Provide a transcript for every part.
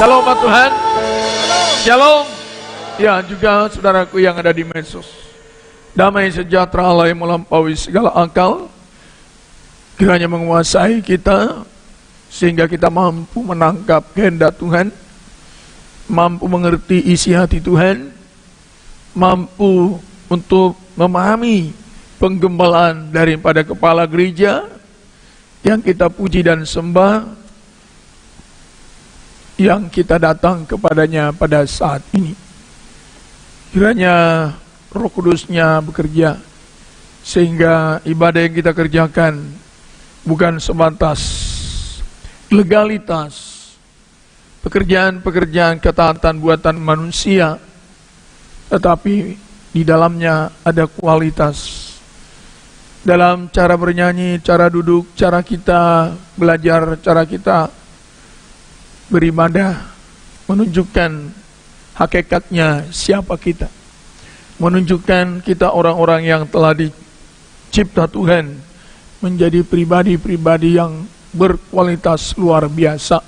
Shalom Tuhan. Shalom. Ya, juga saudaraku yang ada di medsos. Damai sejahtera Allah yang melampaui segala akal kiranya menguasai kita, sehingga kita mampu menangkap kehendak Tuhan, mampu mengerti isi hati Tuhan, mampu untuk memahami penggembalaan daripada kepala gereja yang kita puji dan sembah, yang kita datang kepadanya pada saat ini. Kiranya Roh Kudus-Nya bekerja sehingga ibadah yang kita kerjakan bukan sebatas legalitas, pekerjaan-pekerjaan ketaatan buatan manusia, tetapi di dalamnya ada kualitas. Dalam cara bernyanyi, cara duduk, cara kita belajar, cara kita beribadah, menunjukkan hakikatnya siapa kita, menunjukkan kita orang-orang yang telah dicipta Tuhan menjadi pribadi-pribadi yang berkualitas luar biasa,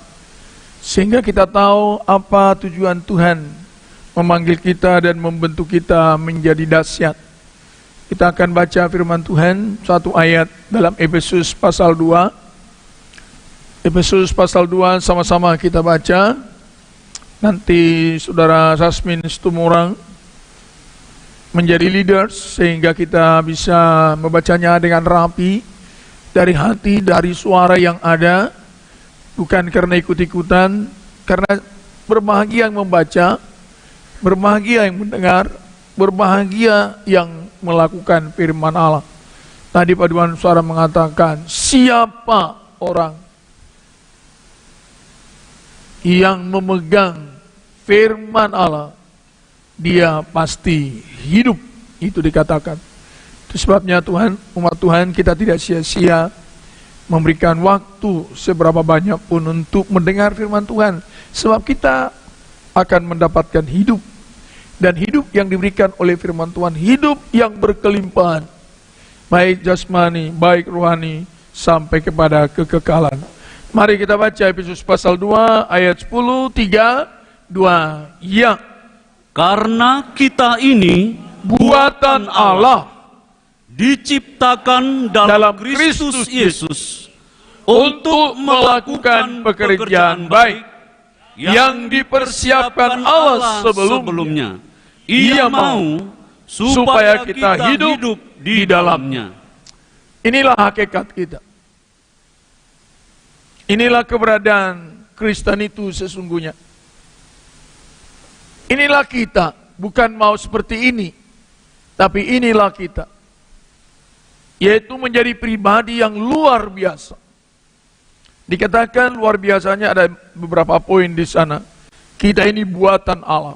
sehingga kita tahu apa tujuan Tuhan memanggil kita dan membentuk kita menjadi dahsyat. Kita akan baca firman Tuhan, satu ayat dalam Efesus pasal 2. Efesus pasal 2 sama-sama kita baca. Nanti saudara Sasmin Situmorang menjadi leaders sehingga kita bisa membacanya dengan rapi, dari hati, dari suara yang ada, bukan karena ikut-ikutan, karena berbahagia yang membaca, berbahagia yang mendengar, berbahagia yang melakukan firman Allah. Tadi paduan suara mengatakan, siapa orang yang memegang firman Allah, dia pasti hidup. Itu dikatakan. Itu sebabnya Tuhan, umat Tuhan, kita tidak sia-sia memberikan waktu seberapa banyak pun untuk mendengar firman Tuhan, sebab kita akan mendapatkan hidup. Dan hidup yang diberikan oleh firman Tuhan, hidup yang berkelimpahan, baik jasmani, baik rohani, sampai kepada kekekalan. Mari kita baca Efesus pasal 2 ayat 10, 3, 2. Ya, karena kita ini buatan Allah, diciptakan dalam Kristus Yesus untuk melakukan pekerjaan baik yang dipersiapkan Allah sebelumnya. Ia mau supaya kita hidup di dalamnya. Inilah hakikat kita. Inilah keberadaan Kristen itu sesungguhnya. Inilah kita, bukan mau seperti ini, tapi inilah kita, yaitu menjadi pribadi yang luar biasa. Dikatakan luar biasanya ada beberapa poin di sana. Kita ini buatan Allah.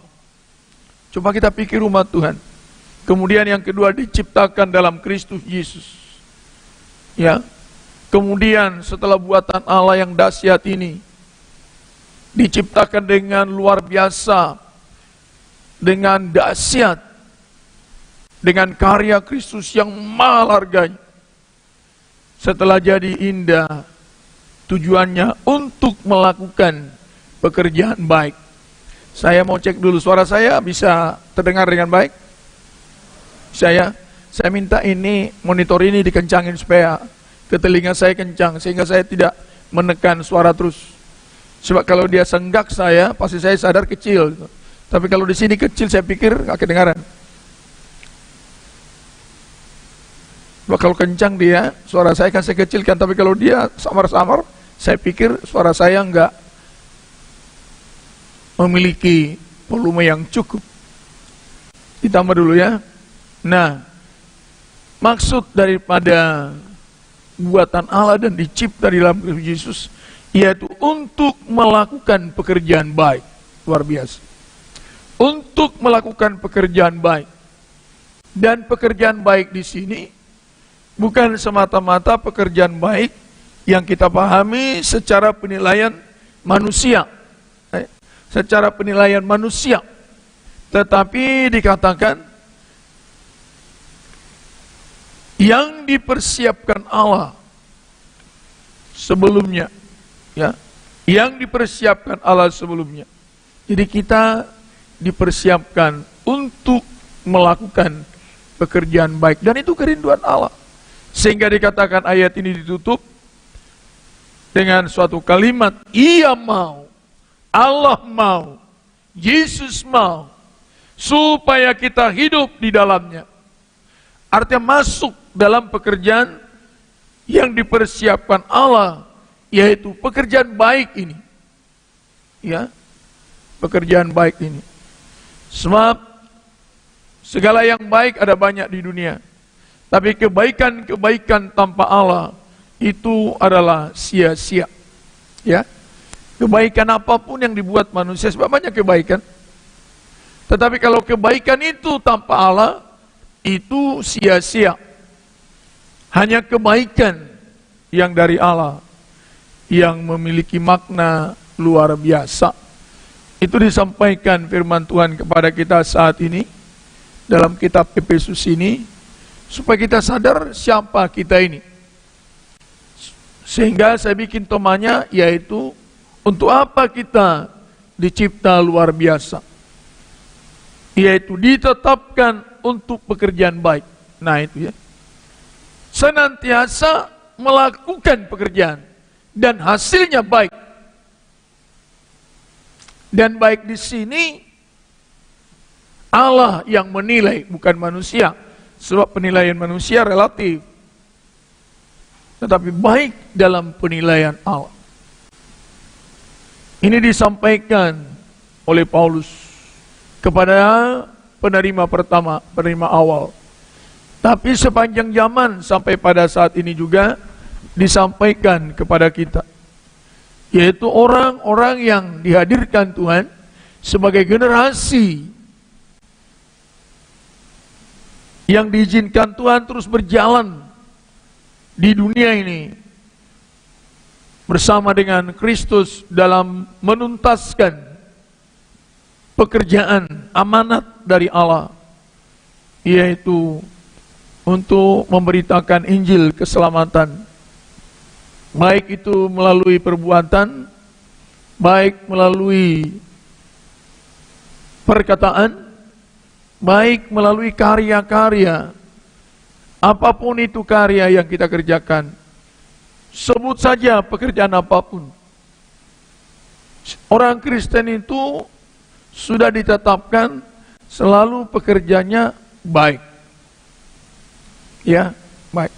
Coba kita pikir umat Tuhan. Kemudian yang kedua, diciptakan dalam Kristus Yesus. Ya. Kemudian setelah buatan Allah yang dahsyat ini, diciptakan dengan luar biasa, dengan dahsyat, dengan karya Kristus yang mahal harganya. Setelah jadi indah, tujuannya untuk melakukan pekerjaan baik. Saya mau cek dulu, suara saya bisa terdengar dengan baik? Saya minta ini, monitor ini dikencangin supaya ke telinga saya kencang, sehingga saya tidak menekan suara terus. Sebab kalau dia senggak saya, pasti saya sadar kecil. Tapi kalau di sini kecil, saya pikir nggak kedengaran. Sebab kalau kencang dia, suara saya kan saya kecilkan. Tapi kalau dia samar-samar, saya pikir suara saya nggak memiliki volume yang cukup. Ditambah dulu ya. Nah, maksud daripada buatan Allah dan dicipta di dalam Kristus Yesus, yaitu untuk melakukan pekerjaan baik. Luar biasa. Untuk melakukan pekerjaan baik. Dan pekerjaan baik di sini bukan semata-mata pekerjaan baik yang kita pahami secara penilaian manusia. Secara penilaian manusia. Tetapi dikatakan yang dipersiapkan Allah sebelumnya, ya, yang dipersiapkan Allah sebelumnya. Jadi kita dipersiapkan untuk melakukan pekerjaan baik, dan itu kerinduan Allah. Sehingga dikatakan ayat ini ditutup dengan suatu kalimat, Ia mau, Allah mau, Yesus mau, supaya kita hidup di dalamnya. Artinya masuk dalam pekerjaan yang dipersiapkan Allah, yaitu pekerjaan baik ini. Ya, pekerjaan baik ini. Sebab segala yang baik ada banyak di dunia, tapi kebaikan-kebaikan tanpa Allah itu adalah sia-sia. Ya, kebaikan apapun yang dibuat manusia, sebab banyak kebaikan. Tetapi kalau kebaikan itu tanpa Allah, itu sia-sia. Hanya kebaikan yang dari Allah yang memiliki makna luar biasa. Itu disampaikan firman Tuhan kepada kita saat ini dalam kitab Efesus ini, supaya kita sadar siapa kita ini. Sehingga saya bikin temanya, yaitu untuk apa kita dicipta luar biasa, yaitu ditetapkan untuk pekerjaan baik. Nah itu ya, senantiasa melakukan pekerjaan dan hasilnya baik. Dan baik di sini Allah yang menilai, bukan manusia. Sebab penilaian manusia relatif, tetapi baik dalam penilaian Allah. Ini disampaikan oleh Paulus kepada penerima pertama, penerima awal. Tapi sepanjang zaman sampai pada saat ini juga disampaikan kepada kita, yaitu orang-orang yang dihadirkan Tuhan sebagai generasi yang diizinkan Tuhan terus berjalan di dunia ini bersama dengan Kristus dalam menuntaskan pekerjaan amanat dari Allah, yaitu untuk memberitakan Injil keselamatan, baik itu melalui perbuatan, baik melalui perkataan, baik melalui karya-karya. Apapun itu karya yang kita kerjakan, sebut saja pekerjaan apapun. Orang Kristen itu sudah ditetapkan selalu pekerjaannya baik. Ya, baik.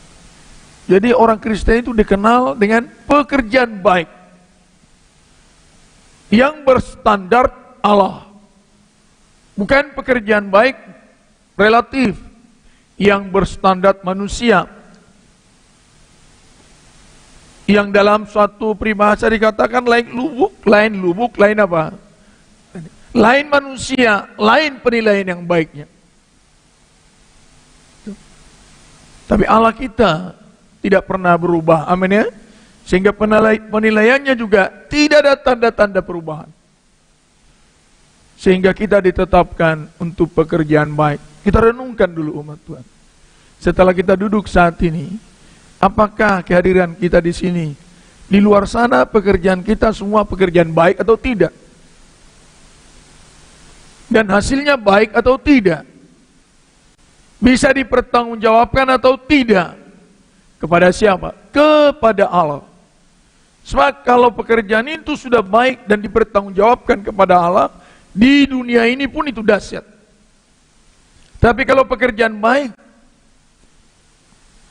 Jadi orang Kristen itu dikenal dengan pekerjaan baik yang berstandar Allah. Bukan pekerjaan baik relatif yang berstandar manusia, yang dalam suatu peribahasa dikatakan lain lubuk, lain apa? Lain manusia, lain penilaian yang baiknya. Tapi Allah kita tidak pernah berubah, amin ya. Sehingga penilaiannya juga tidak ada tanda-tanda perubahan. Sehingga kita ditetapkan untuk pekerjaan baik. Kita renungkan dulu umat Tuhan. Setelah kita duduk saat ini, apakah kehadiran kita di sini, di luar sana pekerjaan kita semua pekerjaan baik atau tidak? Dan hasilnya baik atau tidak? Bisa dipertanggungjawabkan atau tidak? Kepada siapa? Kepada Allah. Sebab kalau pekerjaan itu sudah baik dan dipertanggungjawabkan kepada Allah, di dunia ini pun itu dahsyat. Tapi kalau pekerjaan baik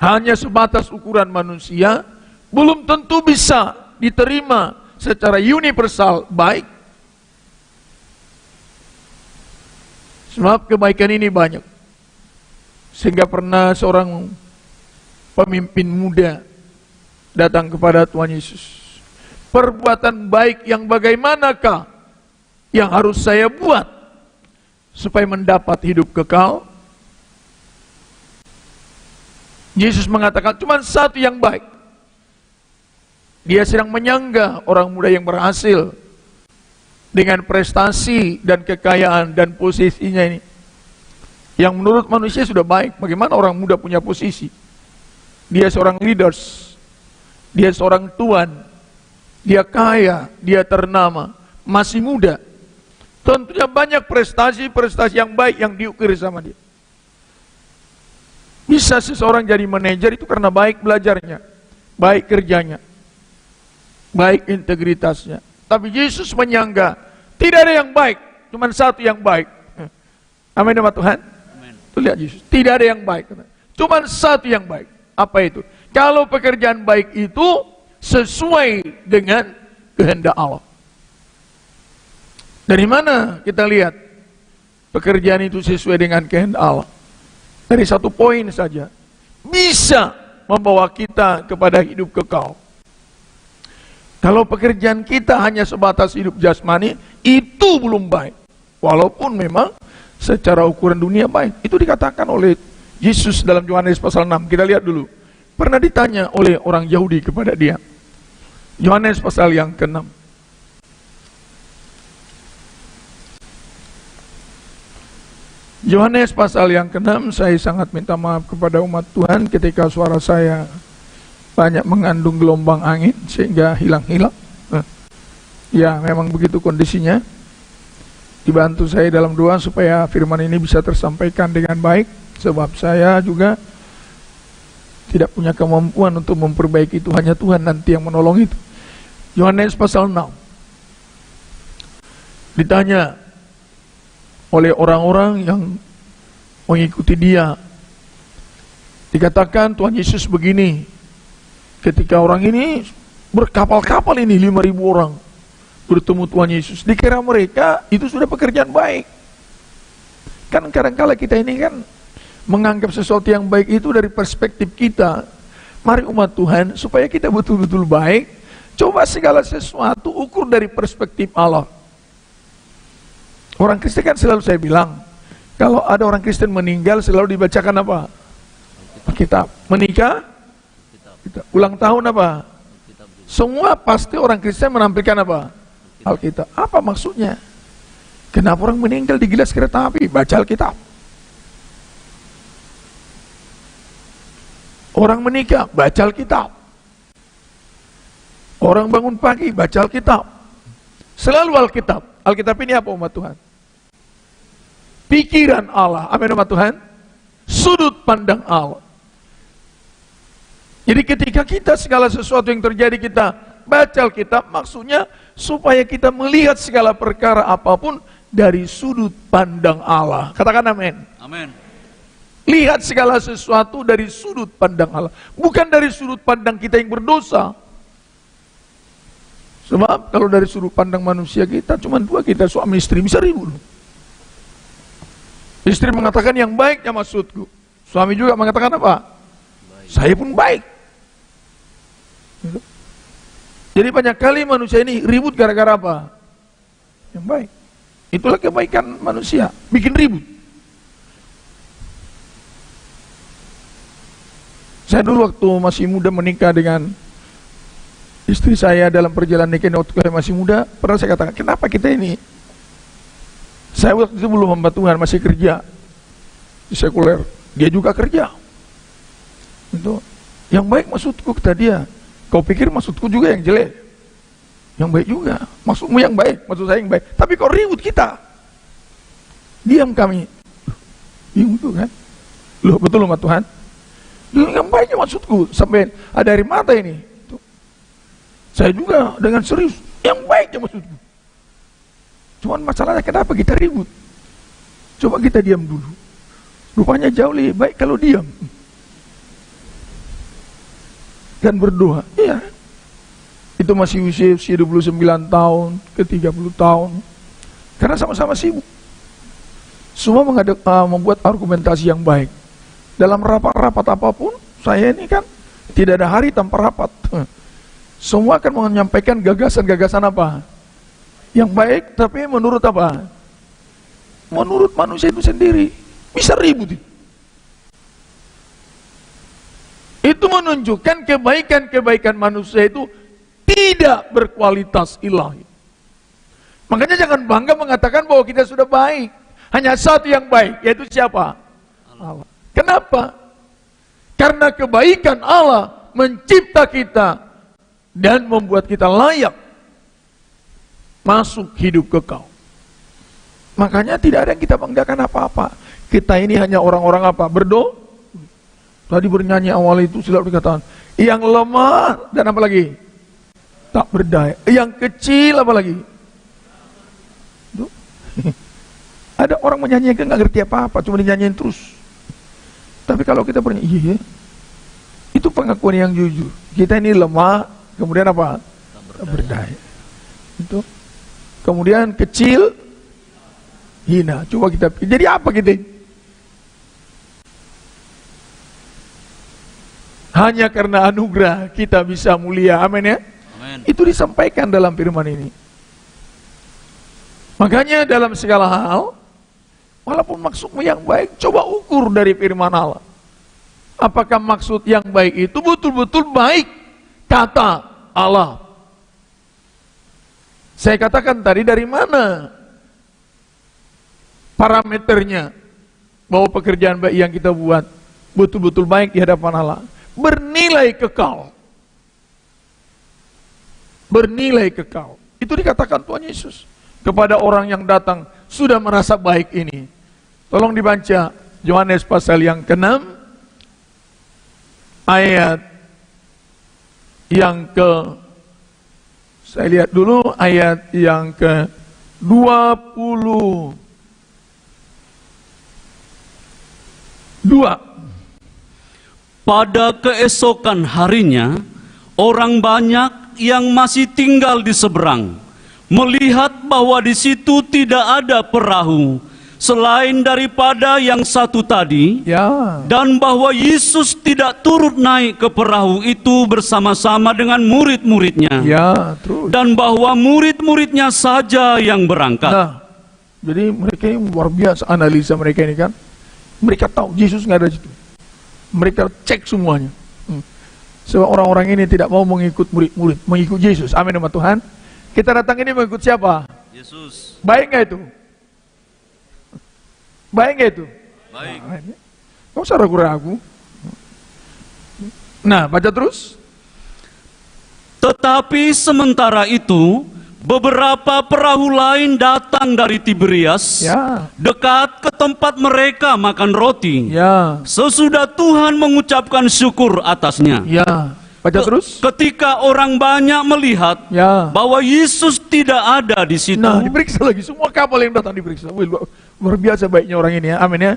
hanya sebatas ukuran manusia, belum tentu bisa diterima secara universal baik. Sebab kebaikan ini banyak. Sehingga pernah seorang pemimpin muda datang kepada Tuhan Yesus. Perbuatan baik yang bagaimanakah yang harus saya buat supaya mendapat hidup kekal? Yesus mengatakan cuma satu yang baik. Dia sedang menyanggah orang muda yang berhasil dengan prestasi dan kekayaan dan posisinya ini, yang menurut manusia sudah baik. Bagaimana orang muda punya posisi? Dia seorang leaders, dia seorang tuan, dia kaya, dia ternama, masih muda. Tentunya banyak prestasi-prestasi yang baik yang diukir sama dia. Bisa seseorang jadi manajer itu karena baik belajarnya, baik kerjanya, baik integritasnya. Tapi Yesus menyangka tidak ada yang baik, cuma satu yang baik. Amin nama Tuhan. Tuh lihat Yesus, tidak ada yang baik, cuma satu yang baik. Apa itu? Kalau pekerjaan baik itu sesuai dengan kehendak Allah. Dari mana kita lihat pekerjaan itu sesuai dengan kehendak Allah? Dari satu poin saja, bisa membawa kita kepada hidup kekal. Kalau pekerjaan kita hanya sebatas hidup jasmani, itu belum baik. Walaupun memang secara ukuran dunia baik. Itu dikatakan oleh Yesus dalam Yohanes pasal 6. Kita lihat dulu. Pernah ditanya oleh orang Yahudi kepada dia. Yohanes pasal yang ke-6. Yohanes pasal yang ke-6, saya sangat minta maaf kepada umat Tuhan ketika suara saya banyak mengandung gelombang angin sehingga hilang-hilang. Ya, memang begitu kondisinya. Dibantu saya dalam doa supaya firman ini bisa tersampaikan dengan baik, sebab saya juga tidak punya kemampuan untuk memperbaiki itu, hanya Tuhan nanti yang menolong itu. Yohanes pasal 6. Ditanya oleh orang-orang yang mengikuti dia. Dikatakan Tuhan Yesus begini, ketika orang ini berkapal-kapal ini 5.000 orang bertemu Tuhan Yesus, dikira mereka itu sudah pekerjaan baik. Kan kadang-kala kita ini kan menganggap sesuatu yang baik itu dari perspektif kita. Mari umat Tuhan, supaya kita betul-betul baik, coba segala sesuatu ukur dari perspektif Allah. Orang Kristen kan selalu saya bilang, kalau ada orang Kristen meninggal selalu dibacakan apa? Alkitab. Menikah? Ulang tahun apa? Semua pasti orang Kristen menampilkan apa? Alkitab. Apa maksudnya? Kenapa orang meninggal digilas kereta api? Baca Alkitab. Orang menikah, baca Alkitab. Orang bangun pagi, baca Alkitab. Selalu Alkitab. Alkitab ini apa umat Tuhan? Pikiran Allah, amin umat Tuhan. Sudut pandang Allah. Jadi ketika kita segala sesuatu yang terjadi kita baca Alkitab, maksudnya supaya kita melihat segala perkara apapun dari sudut pandang Allah. Katakan amin. Amin. Lihat segala sesuatu dari sudut pandang Allah, bukan dari sudut pandang kita yang berdosa. Sebab kalau dari sudut pandang manusia kita cuma dua, kita suami istri bisa ribut. Istri mengatakan yang baiknya maksudku, suami juga mengatakan apa? Baik. Saya pun baik. Jadi banyak kali manusia ini ribut gara-gara apa? Yang baik. Itulah kebaikan manusia, bikin ribut. Saya dulu waktu masih muda menikah dengan istri saya, dalam perjalanan nikah waktu saya masih muda, pernah saya katakan, kenapa kita ini? Saya waktu itu belum hamba Tuhan, masih kerja di sekuler. Dia juga kerja. Itu yang baik maksudku, kata dia. Kau pikir maksudku juga yang jelek? Yang baik juga. Maksudmu yang baik, maksud saya yang baik. Tapi kau ribut kita. Diam kami. Bingung tuh kan? Loh, betul umat Tuhan? Yang baiknya maksudku, sampai ada air mata ini. Tuh. Saya juga dengan serius, yang baiknya maksudku. Cuman masalahnya kenapa kita ribut? Coba kita diam dulu. Rupanya jauh lebih baik kalau diam dan berdoa. Iya. Itu masih usia 29 tahun ke 30 tahun. Karena sama-sama sibuk. Semua membuat argumentasi yang baik. Dalam rapat-rapat apapun, saya ini kan tidak ada hari tanpa rapat. Semua akan menyampaikan gagasan-gagasan apa? Yang baik, tapi menurut apa? Menurut manusia itu sendiri. Bisa ribut itu. Itu menunjukkan kebaikan-kebaikan manusia itu tidak berkualitas ilahi. Makanya jangan bangga mengatakan bahwa kita sudah baik. Hanya satu yang baik, yaitu siapa? Allah. Kenapa? Karena kebaikan Allah mencipta kita dan membuat kita layak masuk hidup kekal. Makanya tidak ada yang kita banggakan apa-apa. Kita ini hanya orang-orang apa? Berdoa. Tadi bernyanyi awal itu sudah dikatakan, yang lemah dan apa lagi? Tak berdaya. Yang kecil apa lagi? Tuh. Ada orang menyanyikan nggak ngerti apa-apa, cuma dinyanyiin terus. Tapi kalau kita bernyanyi, iya, itu pengakuan yang jujur. Kita ini lemah, kemudian apa? Tak berdaya. Itu. Kemudian kecil, hina. Coba kita, jadi apa kita? Hanya karena anugerah kita bisa mulia. Amin ya. Amin. Itu disampaikan dalam firman ini. Makanya dalam segala hal, walaupun maksudmu yang baik, coba ukur dari firman Allah. Apakah maksud yang baik itu betul-betul baik kata Allah? Saya katakan tadi, dari mana parameternya bahwa pekerjaan baik yang kita buat betul-betul baik di hadapan Allah? Bernilai kekal. Bernilai kekal. Itu dikatakan Tuhan Yesus kepada orang yang datang sudah merasa baik ini. Tolong dibaca Yohanes pasal yang ke-6 ayat yang saya lihat dulu ayat yang ke-22. Pada keesokan harinya, orang banyak yang masih tinggal di seberang melihat bahwa di situ tidak ada perahu selain daripada yang satu tadi, Ya. dan bahwa Yesus tidak turut naik ke perahu itu bersama-sama dengan murid-muridnya, Ya, terus. dan bahwa murid-muridnya saja yang berangkat. Nah, jadi mereka ini luar biasa analisa mereka ini kan. Mereka tahu Yesus nggak ada di situ. Mereka cek semuanya. Sebab orang-orang ini tidak mau mengikut murid-murid, mengikut Yesus. Amin sama Tuhan. Kita datang ini mengikut siapa? Yesus. Baik nggak itu? Baik nggak itu? Baik. Nggak usah ragu-ragu. Nah, baca terus. Tetapi sementara itu, beberapa perahu lain datang dari Tiberias, Ya. dekat ke tempat mereka makan roti. Ya. Sesudah Tuhan mengucapkan syukur atasnya. Ya. Baca terus. Ketika orang banyak melihat Ya. bahwa Yesus tidak ada di situ, Nah, diperiksa lagi. Semua kapal yang datang diperiksa. Wih, luar biasa baiknya orang ini ya. Amin ya.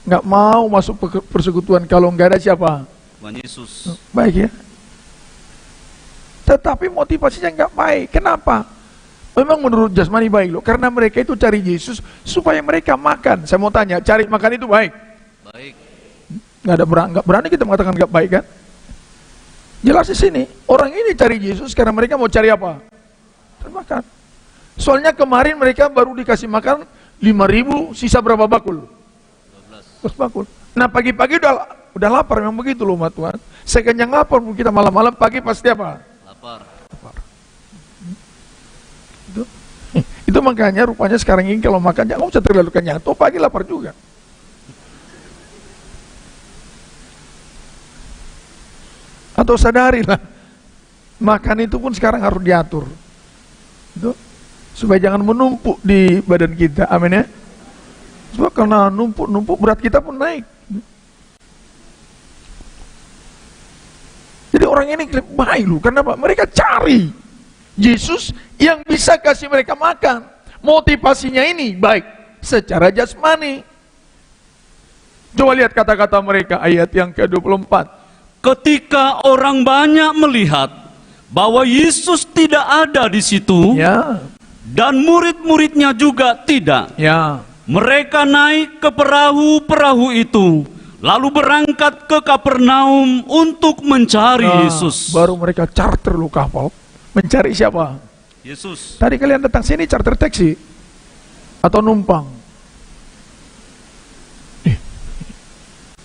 Nggak mau masuk persekutuan kalau nggak ada siapa? Tuhan Yesus. Baik ya. Tetapi motivasinya nggak baik. Kenapa? Memang menurut jasmani baik loh. Karena mereka itu cari Yesus supaya mereka makan. Saya mau tanya, cari makan itu baik? Baik. Nggak berani kita mengatakan nggak baik kan? Jelas di sini. Orang ini cari Yesus karena mereka mau cari apa? Cari makan. Soalnya kemarin mereka baru dikasih makan 5.000, sisa berapa bakul? 12 bakul. Nah pagi-pagi udah lapar, memang begitu loh umat Tuhan. Sekenyang lapar kita malam-malam, pagi pasti apa? Lapar. Itu makanya rupanya sekarang ini kalau makan jangan usah terlalu kenyang, toh pagi lapar juga. Atau sadarilah, makan itu pun sekarang harus diatur. Itu supaya jangan menumpuk di badan kita. Amin ya. Sebab karena numpuk berat kita pun naik. Jadi orang ini baik loh. Kenapa? Mereka cari Yesus yang bisa kasih mereka makan. Motivasinya ini baik secara jasmani. Coba lihat kata-kata mereka ayat yang ke-24. Ketika orang banyak melihat bahwa Yesus tidak ada di situ, Ya. dan murid-muridnya juga tidak, Ya. mereka naik ke perahu-perahu itu, lalu berangkat ke Kapernaum untuk mencari Nah, Yesus. baru mereka charter loh kapal. Mencari siapa? Yesus. Tadi kalian datang sini charter taksi atau numpang?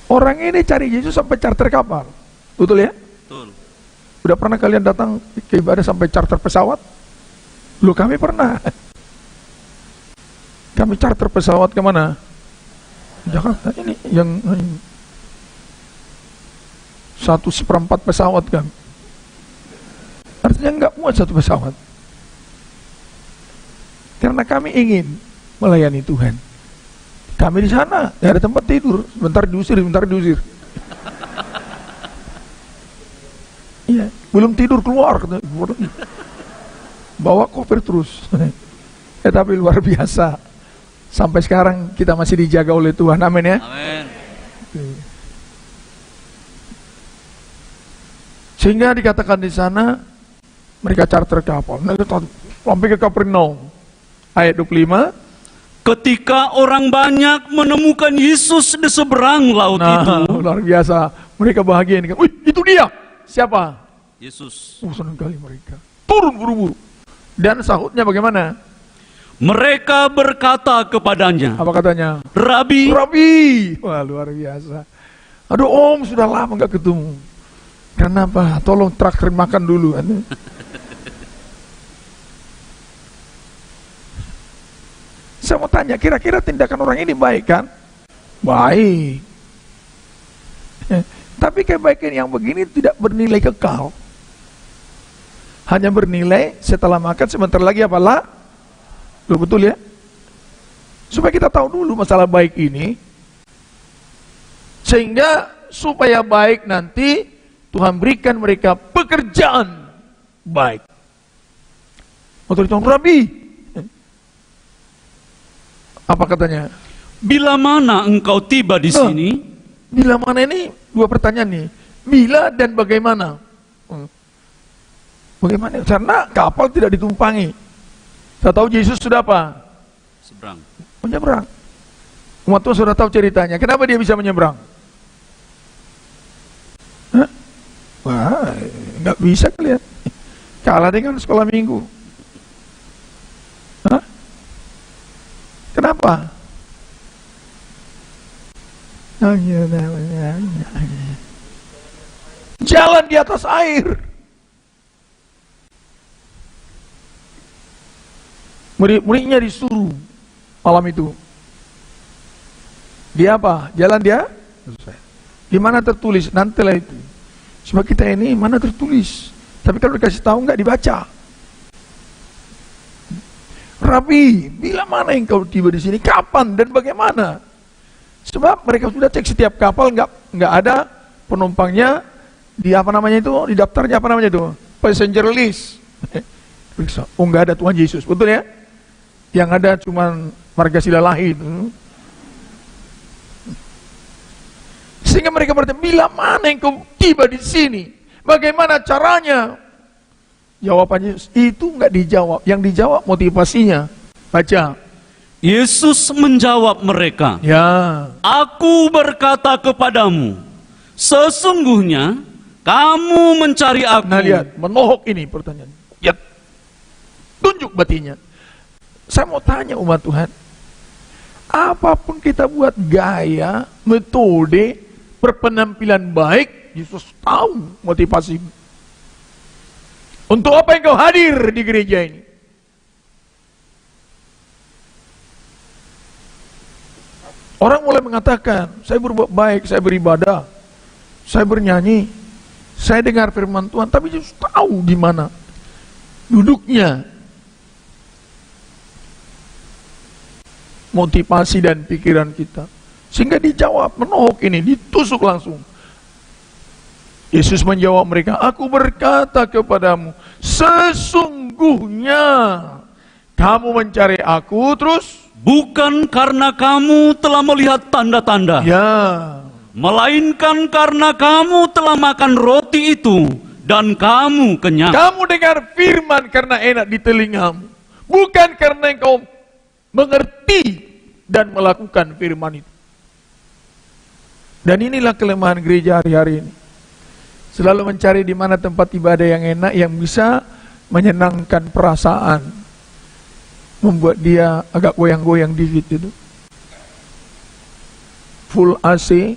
Orang ini cari Yesus sampai charter kapal. Betul ya? Betul. Udah pernah kalian datang ke ibadah sampai charter pesawat? Loh kami pernah. Kami charter pesawat kemana? Jakarta ini yang 1/4 pesawat kan. Katanya nggak muat satu pesawat. Karena kami ingin melayani Tuhan. Kami di sana, nggak ada tempat tidur. Sebentar diusir. Iya, belum tidur keluar. Bawa koper terus. Tapi luar biasa. Sampai sekarang kita masih dijaga oleh Tuhan. Amin ya. Amin. Sehingga dikatakan di sana mereka charter kapal. Sampai ke Kapernaum. Ayat 25. Ketika orang banyak menemukan Yesus di seberang laut itu. Luar biasa. Mereka bahagia ini kan. Wih, itu dia. Siapa? Yesus. Senang kali mereka. Turun buru-buru. Dan sahutnya bagaimana? Mereka berkata kepadanya, Apa katanya? Rabi. Wah, luar biasa. Aduh om, sudah lama nggak ketemu. Kenapa? Tolong traktir makan dulu. Saya mau tanya, kira-kira tindakan orang ini baik kan? Baik. Tapi kebaikan yang begini tidak bernilai kekal. Hanya bernilai setelah makan sebentar lagi apalah? Loh, betul ya? Supaya kita tahu dulu masalah baik ini. Sehingga supaya baik nanti Tuhan berikan mereka pekerjaan baik. Waktu itu Rabi. Apa katanya? Bila mana engkau tiba di sini? Bila mana ini dua pertanyaan nih. Bila dan bagaimana? Bagaimana? Karena kapal tidak ditumpangi. Saya tahu Yesus sudah apa? Seberang. Menyeberang. Umat Tuhan sudah tahu ceritanya. Kenapa dia bisa menyeberang? Hah? Wah, nggak bisa kalian. Kalah dengan sekolah minggu. Hah? Kenapa? Jalan di atas air. Murid-muridnya disuruh malam itu. Dia apa? Jalan dia? Di mana tertulis? Nantilah itu. Sebab kita ini mana tertulis. Tapi kalau dikasih tahu nggak dibaca. Rabi, bila mana engkau tiba di sini? Kapan dan bagaimana? Sebab mereka sudah cek setiap kapal nggak ada penumpangnya di apa namanya itu, di daftarnya apa namanya itu, passenger list. Periksa, oh nggak ada Tuhan Yesus, betul ya? Yang ada cuman marga Silalahi itu. Sehingga mereka bertanya, bila mana engkau tiba di sini? Bagaimana caranya? Jawabannya itu nggak dijawab. Yang dijawab motivasinya. Baca. Yesus menjawab mereka, Ya. Aku berkata kepadamu, sesungguhnya kamu mencari aku. Nah lihat, menohok ini pertanyaan. Ya. Tunjuk batinya. Saya mau tanya umat Tuhan. Apapun kita buat gaya, metode, berpenampilan baik, Yesus tahu motivasi. Untuk apa engkau hadir di gereja ini? Orang mulai mengatakan, saya berbuat baik, saya beribadah, saya bernyanyi, saya dengar firman Tuhan, tapi Yesus tahu di mana duduknya. Motivasi dan pikiran kita. Sehingga dijawab, menohok ini, ditusuk langsung. Yesus menjawab mereka, aku berkata kepadamu, sesungguhnya kamu mencari aku, terus bukan karena kamu telah melihat tanda-tanda, ya, melainkan karena kamu telah makan roti itu dan kamu kenyang. kamu dengar firman karena enak di telingamu, bukan karena engkau mengerti dan melakukan firman itu. Dan inilah kelemahan gereja hari-hari ini. Selalu mencari di mana tempat ibadah yang enak, yang bisa menyenangkan perasaan, membuat dia agak goyang-goyang dikit itu. Full AC,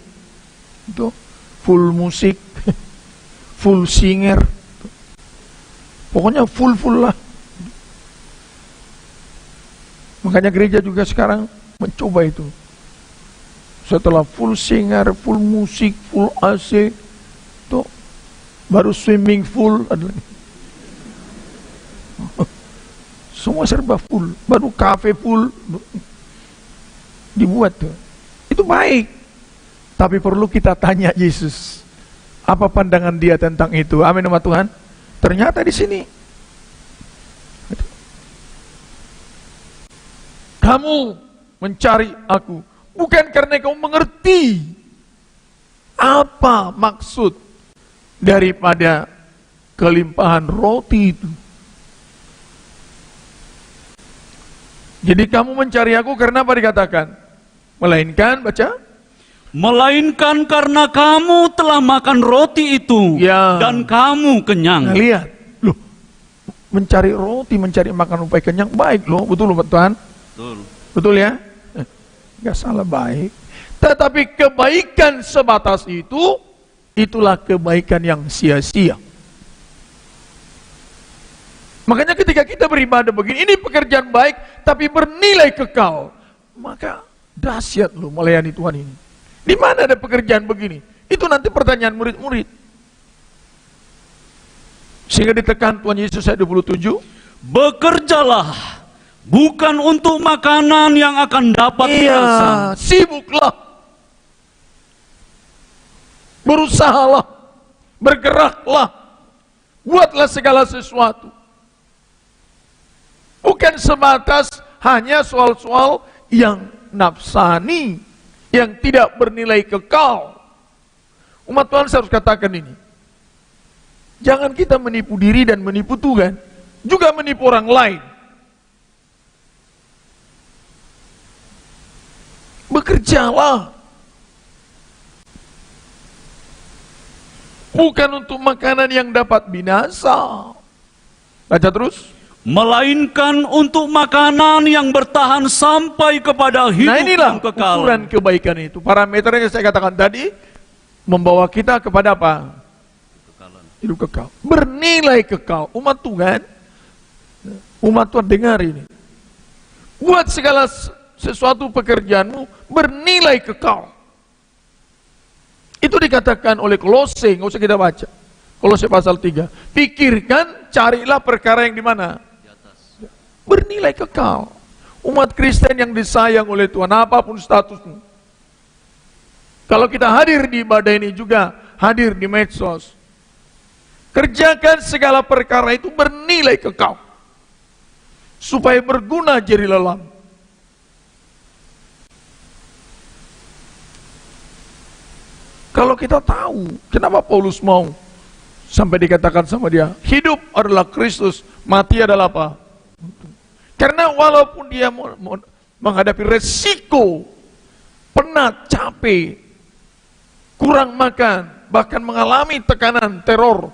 itu, full musik, full singer, pokoknya full lah. Makanya gereja juga sekarang mencoba itu. Setelah full singer, full musik, full AC, itu baru swimming pool. Semua serba full, baru kafe full dibuat tuh. Itu baik. Tapi perlu kita tanya Yesus, apa pandangan dia tentang itu? Amin sama Tuhan. Ternyata di sini kamu mencari aku bukan karena kamu mengerti apa maksud daripada kelimpahan roti itu. Jadi kamu mencari aku karena apa dikatakan? Melainkan, baca, melainkan karena kamu telah makan roti itu ya, dan kamu kenyang. Nah, lihat, loh, mencari roti, mencari makan supaya kenyang, baik loh, betul loh Tuhan? Betul. Betul ya? Gak salah, baik. Tetapi kebaikan sebatas itu, itulah kebaikan yang sia-sia. Makanya ketika kita beribadah begini, ini pekerjaan baik, tapi bernilai kekal. Maka dahsyat loh melayani Tuhan ini. Di mana ada pekerjaan begini? Itu nanti pertanyaan murid-murid. Sehingga ditekan Tuhan Yesus ayat 27. Bekerjalah, bukan untuk makanan yang akan dapat binasa. Sibuklah. Berusahalah. Bergeraklah. Buatlah segala sesuatu. Bukan sebatas hanya soal-soal yang nafsani, yang tidak bernilai kekal. Umat Tuhan, saya harus katakan ini. Jangan kita menipu diri dan menipu Tuhan, juga menipu orang lain. Bekerjalah. Bukan untuk makanan yang dapat binasa. Baca terus. Melainkan untuk makanan yang bertahan sampai kepada hidup inilah yang kekal. Ukuran kebaikan itu. Parameternya saya katakan tadi, membawa kita kepada apa? Kekekalan. Hidup kekal. Bernilai kekal. Umat Tuhan dengar ini. Buat segala sesuatu pekerjaanmu bernilai kekal. Itu dikatakan oleh Kolose, nggak usah kita baca. Kolose pasal 3. Pikirkan, carilah perkara yang di mana? Bernilai kekal. Umat Kristen yang disayang oleh Tuhan, apapun statusmu. Kalau kita hadir di ibadah ini juga hadir di medsos. Kerjakan segala perkara itu bernilai kekal. Supaya berguna jeri lelam. Kalau kita tahu, kenapa Paulus mau sampai dikatakan sama dia, hidup adalah Kristus, mati adalah apa? Karena walaupun dia menghadapi resiko, penat, capek, kurang makan, bahkan mengalami tekanan, teror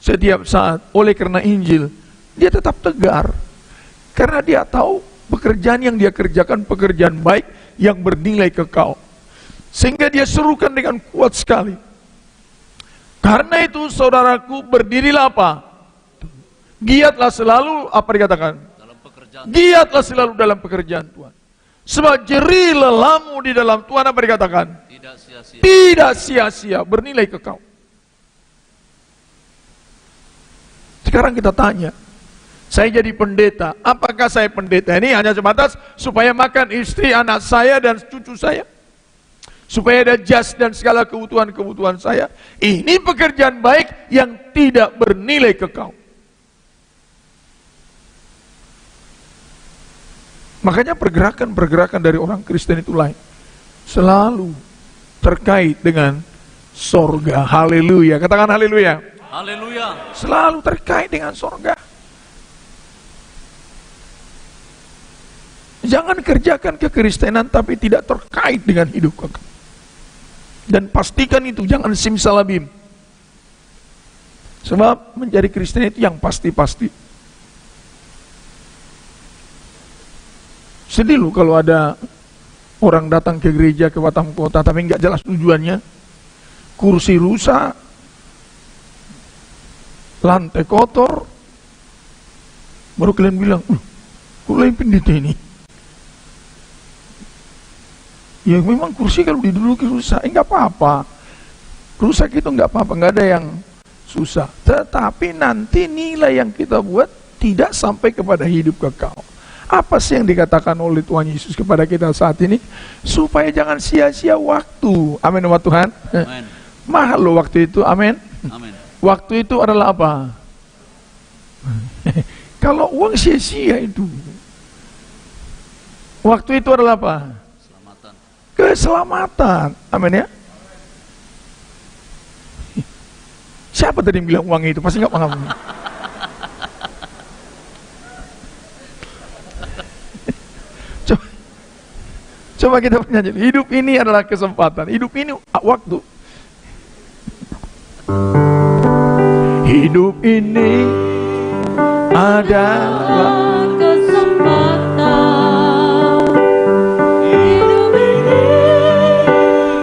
setiap saat oleh karena Injil, dia tetap tegar. Karena dia tahu pekerjaan yang dia kerjakan pekerjaan baik yang bernilai kekal. Sehingga dia serukan dengan kuat sekali. Karena itu saudaraku, berdirilah apa? Giatlah selalu, apa dikatakan? Giatlah selalu dalam pekerjaan Tuhan. Sebab jerih lelamu di dalam Tuhan, apa dikatakan? Tidak sia-sia. Tidak sia-sia, bernilai kekal. Sekarang kita tanya, saya jadi pendeta, apakah saya pendeta ini hanya sebatas supaya makan istri, anak saya dan cucu saya? Supaya ada jas dan segala kebutuhan-kebutuhan saya? Ini pekerjaan baik yang tidak bernilai kekal. Makanya pergerakan-pergerakan dari orang Kristen itu lain. Selalu terkait dengan sorga. Haleluya. Katakan haleluya. Haleluya. Selalu terkait dengan sorga. Jangan kerjakan kekristenan tapi tidak terkait dengan hidup kekal. Dan pastikan itu, jangan simsalabim. Sebab menjadi Kristen itu yang pasti-pasti. Sedih loh kalau ada orang datang ke gereja, ke Batam Kota, tapi nggak jelas tujuannya. Kursi rusak, lantai kotor, baru kalian bilang, kok lain pendeta ini? Ya memang kursi kalau diduduki rusak, nggak apa-apa. Rusak itu nggak apa-apa, nggak ada yang susah. Tetapi nanti nilai yang kita buat tidak sampai kepada hidup kekal. Apa sih yang dikatakan oleh Tuhan Yesus kepada kita saat ini? Supaya jangan sia-sia waktu. Amin, umat Tuhan. Amen. Mahal loh waktu itu. Amin. Amin. Waktu itu adalah apa? Kalau uang sia-sia itu. Waktu itu adalah apa? Selamatan. Keselamatan. Amin ya. Siapa tadi yang bilang uang itu? Pasti nggak paham. Coba kita bernyanyi. Hidup ini adalah kesempatan. Hidup ini waktu. Hidup ini adalah kesempatan. Hidup ini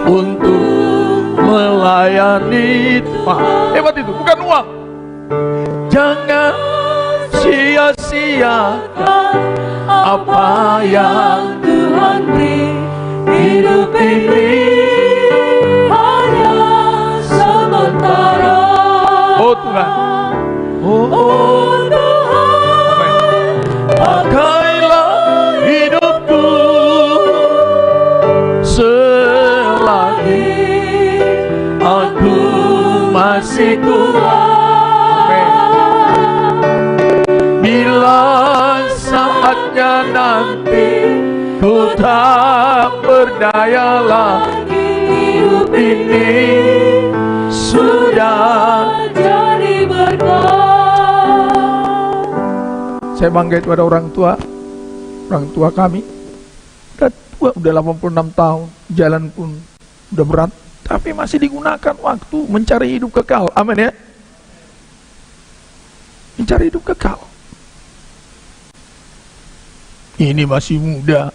untuk melayani Tuhan. Hebat itu, bukan uang. Jangan sia-siakan apa yang Tuhan beri. Hidup ini hanya sementara. Oh Tuhan. Oh, Oh Tuhan, pakailah hidupku selagi aku masih Tuhan. Bila saatnya nanti ku tak berdaya lagi, hidup ini sudah. jadi berkat. Saya bangga kepada orang tua kami. Udah tua, udah 86 tahun, jalan pun udah berat, tapi masih digunakan waktu mencari hidup kekal. Amin ya. Mencari hidup kekal. Ini masih muda.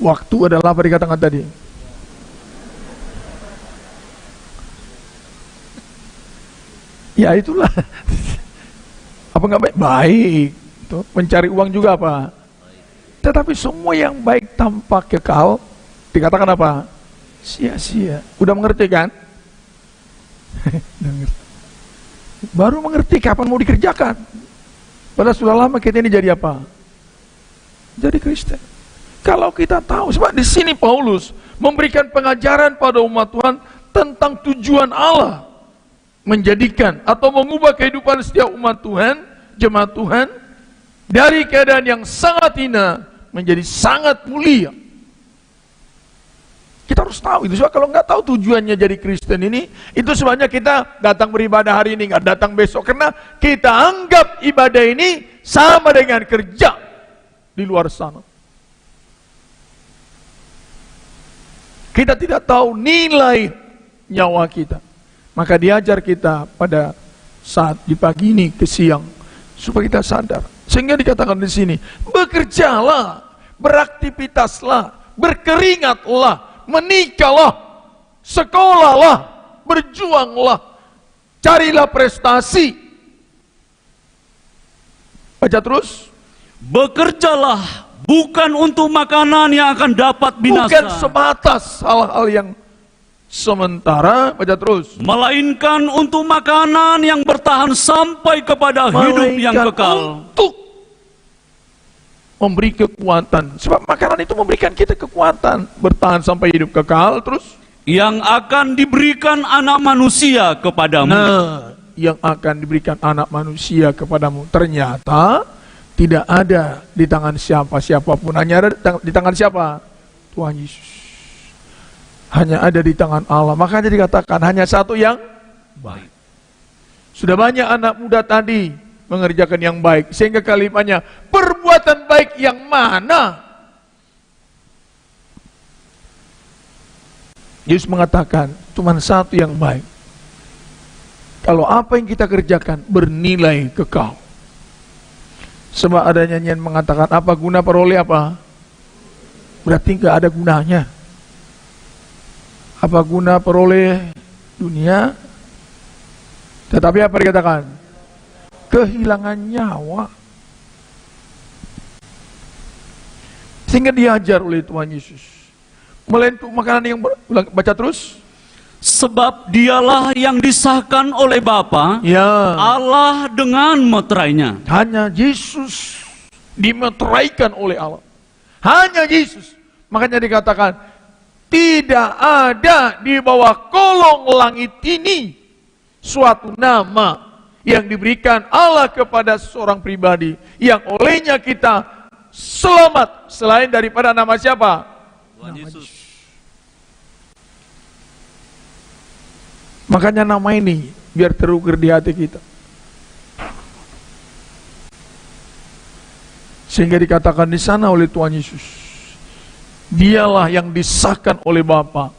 Waktu adalah apa dikatakan tadi? Ya itulah. Apa nggak baik? Baik. Tuh, mencari uang juga apa? Tetapi semua yang baik tanpa kekal dikatakan apa? Sia-sia. Udah mengerti kan? Baru mengerti kapan mau dikerjakan. Padahal sudah lama kita ini jadi apa? Jadi Kristen. Kalau kita tahu, sebab di sini Paulus memberikan pengajaran pada umat Tuhan tentang tujuan Allah menjadikan atau mengubah kehidupan setiap umat Tuhan, jemaat Tuhan, dari keadaan yang sangat hina menjadi sangat mulia. Kita harus tahu itu. Sebab kalau nggak tahu tujuannya jadi Kristen ini, itu sebabnya kita datang beribadah hari ini, nggak datang besok, karena kita anggap ibadah ini sama dengan kerja di luar sana. Kita tidak tahu nilai nyawa kita. Maka diajar kita pada saat di pagi ini ke siang supaya kita sadar. Sehingga dikatakan di sini, bekerjalah, beraktivitaslah, berkeringatlah, menikahlah, sekolahlah, berjuanglah, carilah prestasi. Baca terus. Bekerjalah bukan untuk makanan yang akan dapat binasa. Bukan sebatas hal-hal yang sementara, baca terus. Melainkan untuk makanan yang bertahan sampai kepada hidup yang kekal. Untuk memberi kekuatan. Sebab makanan itu memberikan kita kekuatan bertahan sampai hidup kekal. Terus Yang akan diberikan anak manusia kepadamu. nah, yang akan diberikan anak manusia kepadamu ternyata tidak ada di tangan siapapun, hanya ada di tangan siapa? Tuhan Yesus. Hanya ada di tangan Allah. Makanya dikatakan hanya satu yang baik. Sudah banyak anak muda tadi mengerjakan yang baik, sehingga kalimatnya perbuatan baik yang mana? Yesus mengatakan cuma satu yang baik. Kalau apa yang kita kerjakan bernilai kekal. Sebab ada nyanyian mengatakan apa guna peroleh apa? Berarti nggak ada gunanya. Apa guna peroleh dunia? Tetapi apa dikatakan? Kehilangan nyawa. Sehingga diajar oleh Tuhan Yesus. Melainkan makanan yang baca terus. Sebab dialah yang disahkan oleh Bapa, Ya, Allah dengan meterainya. hanya Yesus dimeteraikan oleh Allah. Hanya Yesus. Makanya dikatakan, tidak ada di bawah kolong langit ini suatu nama yang diberikan Allah kepada seorang pribadi yang olehnya kita selamat selain daripada nama siapa? Tuhan Yesus. Makanya nama ini biar terukir di hati kita. Sehingga dikatakan di sana oleh Tuhan Yesus, dialah yang disahkan oleh Bapa.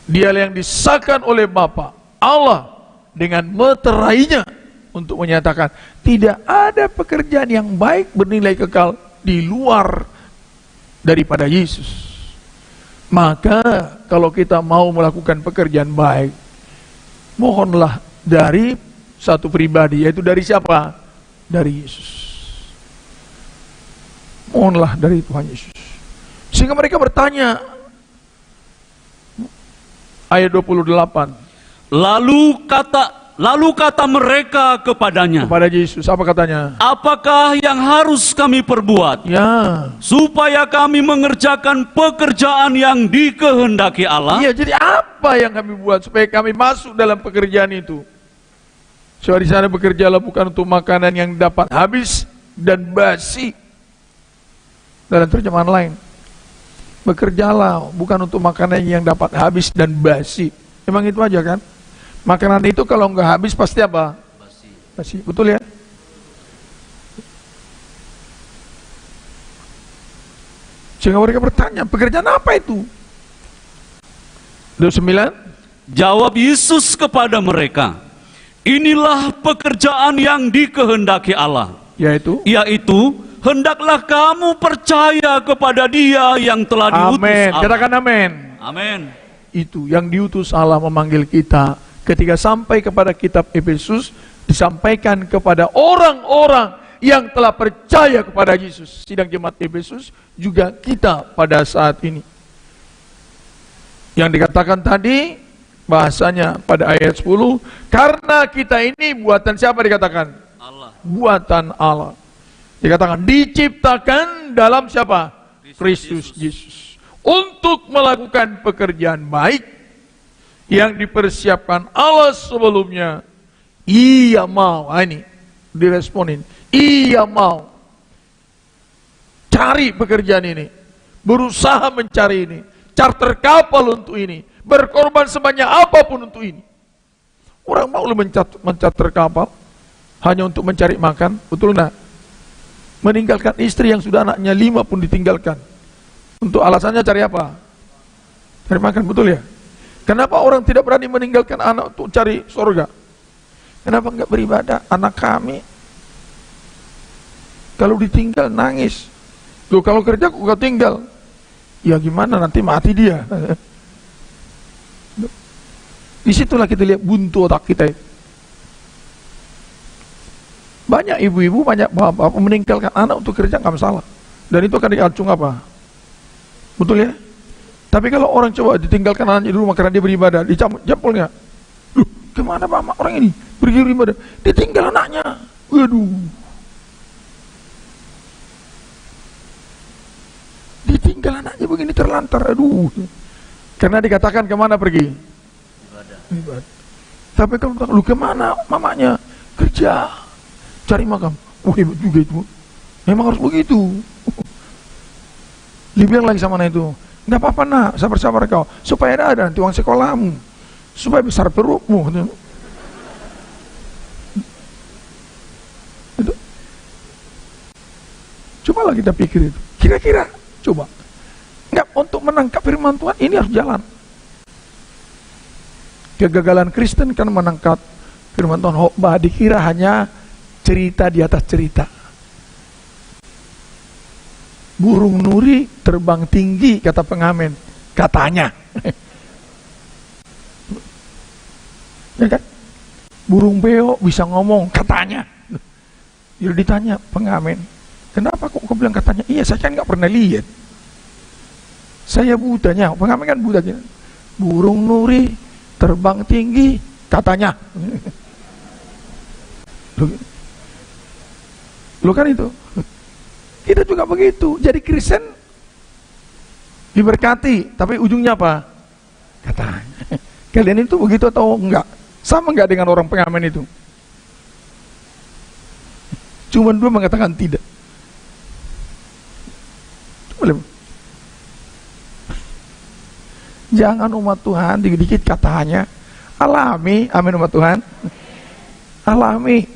Dialah yang disahkan oleh Bapa, Allah, dengan meterainya untuk menyatakan tidak ada pekerjaan yang baik bernilai kekal di luar daripada Yesus. Maka kalau kita mau melakukan pekerjaan baik, mohonlah dari satu pribadi, yaitu dari siapa? Dari Yesus. Mohonlah dari Tuhan Yesus. Sehingga mereka bertanya, ayat 28, Lalu kata mereka kepadanya, kepada Yesus, apa katanya? apakah yang harus kami perbuat Ya, supaya kami mengerjakan pekerjaan yang dikehendaki Allah? iya, jadi apa yang kami buat supaya kami masuk dalam pekerjaan itu? Soal di sana bekerjalah bukan untuk makanan yang dapat habis dan basi. Dalam terjemahan lain, bekerjalah bukan untuk makanan yang dapat habis dan basi. Emang itu aja kan? Makanan itu kalau nggak habis pasti apa? Basi. Betul ya? Sehingga mereka bertanya, pekerjaan apa itu? 29. Jawab Yesus kepada mereka, inilah pekerjaan yang dikehendaki Allah, Yaitu hendaklah kamu percaya kepada Dia yang telah diutus amin. Allah. Katakan amin. Amin. Itu yang diutus Allah memanggil kita. Ketika sampai kepada kitab Efesus, disampaikan kepada orang-orang yang telah percaya kepada Yesus. Sidang jemaat Efesus juga kita pada saat ini. Yang dikatakan tadi, bahasanya pada ayat 10, karena kita ini buatan siapa dikatakan? Allah. Buatan Allah. Dikatakan diciptakan dalam siapa? Kristus Yesus. Untuk melakukan pekerjaan baik yang dipersiapkan Allah sebelumnya. Ia mau, ini diresponin, ia mau cari pekerjaan ini, berusaha mencari ini, charter kapal untuk ini, berkorban sebanyak apapun untuk ini. Orang mau mencater kapal hanya untuk mencari makan, betul enggak? Meninggalkan istri yang sudah anaknya 5 pun ditinggalkan. Untuk alasannya cari apa? Cari makan, betul ya? Kenapa orang tidak berani meninggalkan anak untuk cari surga? Kenapa enggak beribadah? Anak kami kalau ditinggal nangis. Loh, kalau kerja kok gak tinggal? Ya gimana, nanti mati dia. Disitulah kita lihat buntu otak kita. Banyak ibu-ibu, banyak bapak meninggalkan anak untuk kerja, nggak masalah. Dan itu akan diacung apa? Betul ya? Tapi kalau orang coba ditinggalkan anaknya di rumah karena dia beribadah, dicampur nggak? Loh, kemana pak orang ini? Pergi beribadah, ditinggal anaknya. Waduh. Ditinggal anaknya begini terlantar, aduh. Karena dikatakan kemana pergi? Ibadah. Tapi kalau lu kemana mamanya? Kerja, cari makan. Wah, hebat juga itu. Memang harus begitu. Dibilang lagi sama anak itu, nggak apa-apa nak, sabar-sabar kau, supaya ada nanti uang sekolahmu, supaya besar perutmu. Itu. Cobalah kita pikir itu. Kira-kira, coba. Nggak, untuk menangkap firman Tuhan ini harus jalan. Kegagalan Kristen kan menangkap firman Tuhan khotbah dikira hanya cerita di atas cerita. Burung nuri terbang tinggi kata pengamen, katanya. Ya kan? Burung beo bisa ngomong, katanya. Jadi ditanya pengamen, kenapa kok kau bilang katanya? Iya, saya kan nggak pernah lihat. Saya butanya, pengamen kan buta. burung nuri terbang tinggi katanya. Lo kan itu. Kita juga begitu. Jadi Kristen diberkati, tapi ujungnya apa? Katanya. Kalian itu begitu atau enggak? Sama enggak dengan orang pengamen itu? Cuman dua mengatakan tidak. Jangan umat Tuhan dikit-dikit katanya. Alami, amin umat Tuhan. Alami.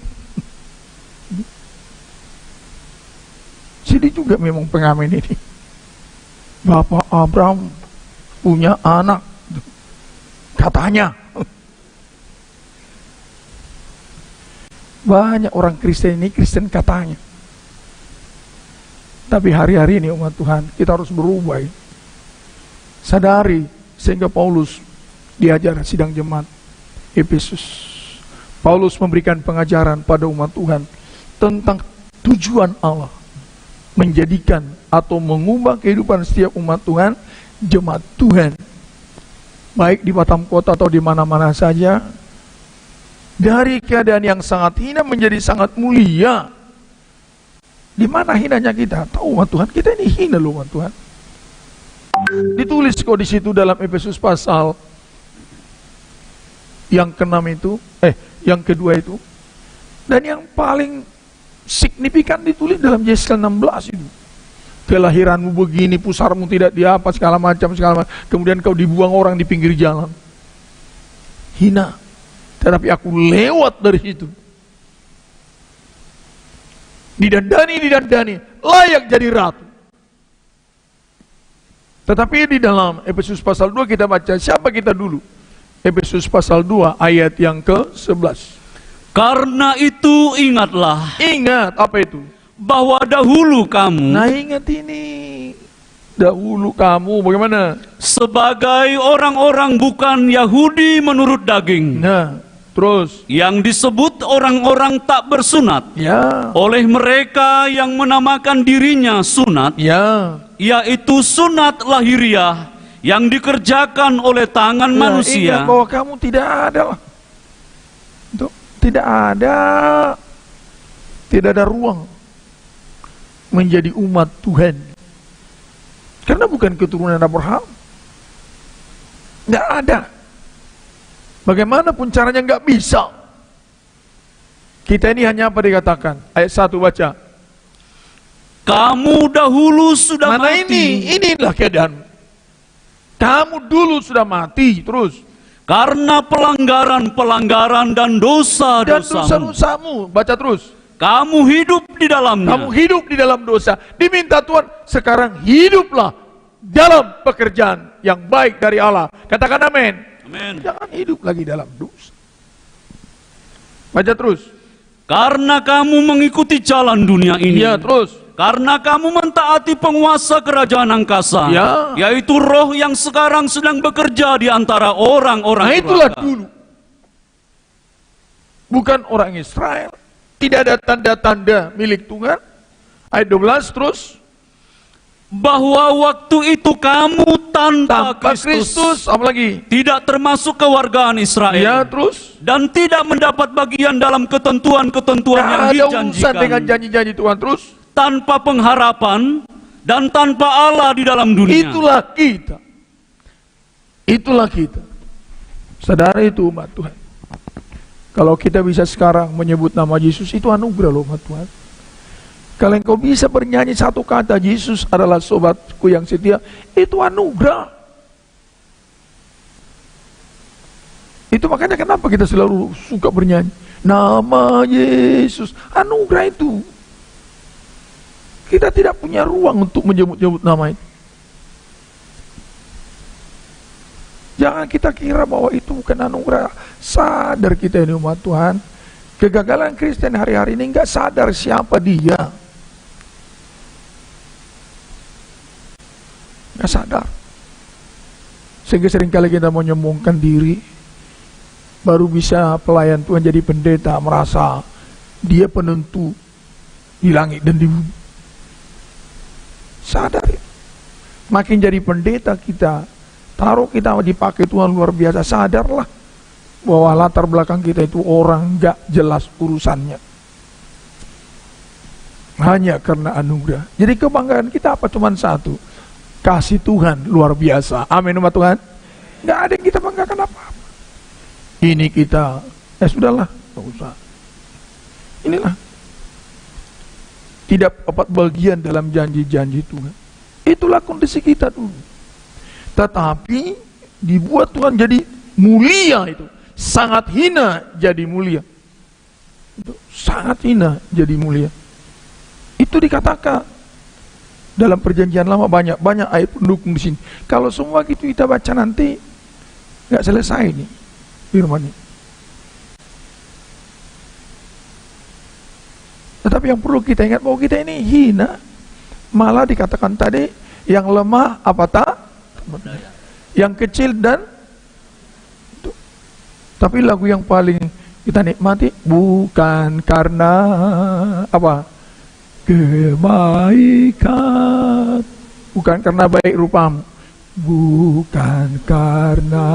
Jadi juga memang pengamen ini. Bapak Abraham punya anak. Katanya. Banyak orang Kristen ini Kristen katanya. Tapi hari-hari ini umat Tuhan kita harus berubah. Sadari, sehingga Paulus diajar sidang jemaat Efesus. Paulus memberikan pengajaran pada umat Tuhan tentang tujuan Allah menjadikan atau mengubah kehidupan setiap umat Tuhan, jemaat Tuhan, baik di Batam Kota atau di mana-mana saja, dari keadaan yang sangat hina menjadi sangat mulia. Di mana hinanya kita? Tahu umat Tuhan, kita ini hina loh umat Tuhan. Ditulis kok di situ dalam Efesus pasal yang ke-6 itu, yang kedua itu. Dan yang paling signifikan ditulis dalam Yesaya 16 itu. Kelahiranmu begini, pusarmu tidak diapa, segala macam. Kemudian kau dibuang orang di pinggir jalan. Hina. Tetapi aku lewat dari situ. Didandani, layak jadi ratu. Tetapi di dalam Efesus pasal 2 kita baca, siapa kita dulu? Efesus pasal 2 ayat yang ke-11. Karena itu ingatlah. Ingat, apa itu? Bahwa dahulu kamu. Nah ingat ini. Dahulu kamu bagaimana? Sebagai orang-orang bukan Yahudi menurut daging. Nah, terus. Yang disebut orang-orang tak bersunat. Ya. Oleh mereka yang menamakan dirinya sunat. Ya. Yaitu sunat lahiriah yang dikerjakan oleh tangan manusia. Ingat bahwa kamu tidak ada lah. Tidak ada ruang menjadi umat Tuhan. Karena bukan keturunan Abraham. Nggak ada. Bagaimanapun caranya nggak bisa. Kita ini hanya apa dikatakan? Ayat 1 baca. Kamu dahulu sudah Mana mati. inilah keadaan. Kamu dulu sudah mati, terus. Karena pelanggaran dan dosa-dosamu. Baca terus. Kamu hidup di dalamnya. Kamu hidup di dalam dosa. Diminta Tuhan, sekarang hiduplah dalam pekerjaan yang baik dari Allah. Katakan amin. Amin. Jangan hidup lagi dalam dosa. Baca terus. Karena kamu mengikuti jalan dunia ini. Iya, terus. Karena kamu mentaati penguasa kerajaan angkasa, Ya. yaitu roh yang sekarang sedang bekerja di antara orang-orang Nah itulah durhaka. dulu. Bukan orang Israel. Tidak ada tanda-tanda milik Tuhan. Ayat 12 terus. Bahwa waktu itu kamu tanpa Kristus, apalagi? tidak termasuk kewargaan Israel. Ya, terus. Dan tidak mendapat bagian dalam ketentuan-ketentuan yang Ada urusan dijanjikan. dengan janji-janji Tuhan, terus. Tanpa pengharapan dan tanpa Allah di dalam dunia. Itulah kita. Itulah kita. Saudara, itu umat Tuhan. Kalau kita bisa sekarang menyebut nama Yesus, itu anugerah loh umat Tuhan. Kalau engkau bisa bernyanyi satu kata, Yesus adalah sobatku yang setia, itu anugerah. Itu makanya kenapa kita selalu suka bernyanyi. Nama Yesus, anugerah itu. Kita tidak punya ruang untuk menyebut-nyebut nama itu. Jangan kita kira bahwa itu bukan anugerah. Sadar kita ini umat Tuhan. Kegagalan Kristen hari-hari ini nggak sadar siapa dia. Nggak sadar. Sehingga seringkali kita mau menyombongkan diri. Baru bisa pelayan Tuhan jadi pendeta, merasa dia penentu di langit dan di bumi. Sadar ya. Makin jadi pendeta kita, Taruh kita dipakai Tuhan luar biasa, sadarlah bahwa latar belakang kita itu orang gak jelas urusannya. Hanya karena anugerah. Jadi kebanggaan kita apa? Cuman satu, kasih Tuhan luar biasa. Amin umat Tuhan. Gak ada yang kita banggakan apa-apa. Ini kita, sudahlah, gak usah. Inilah, tidak dapat bagian dalam janji-janji Tuhan. Itulah kondisi kita dulu. Tetapi dibuat Tuhan jadi mulia itu. Sangat hina jadi mulia. Itu sangat hina jadi mulia. Itu dikatakan dalam perjanjian lama banyak ayat pendukung di sini. Kalau semua gitu kita baca nanti nggak selesai nih firman ini. Tetapi yang perlu kita ingat bahwa kita ini hina. Malah dikatakan tadi yang lemah apa tak? Yang kecil dan itu. Tapi lagu yang paling kita nikmati bukan karena apa? Kebaikan, bukan karena baik rupamu, bukan karena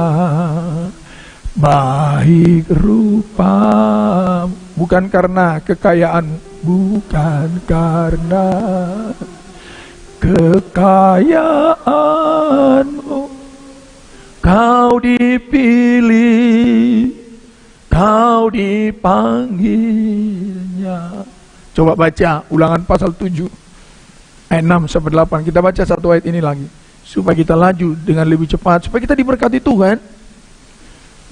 baik rupamu, bukan karena kekayaanmu, bukan karena kekayaanmu, kau dipilih, kau dipanggilnya. Coba baca Ulangan pasal 7 ayat 6 sampai 8. Kita baca satu ayat ini lagi supaya kita laju dengan lebih cepat, supaya kita diberkati Tuhan.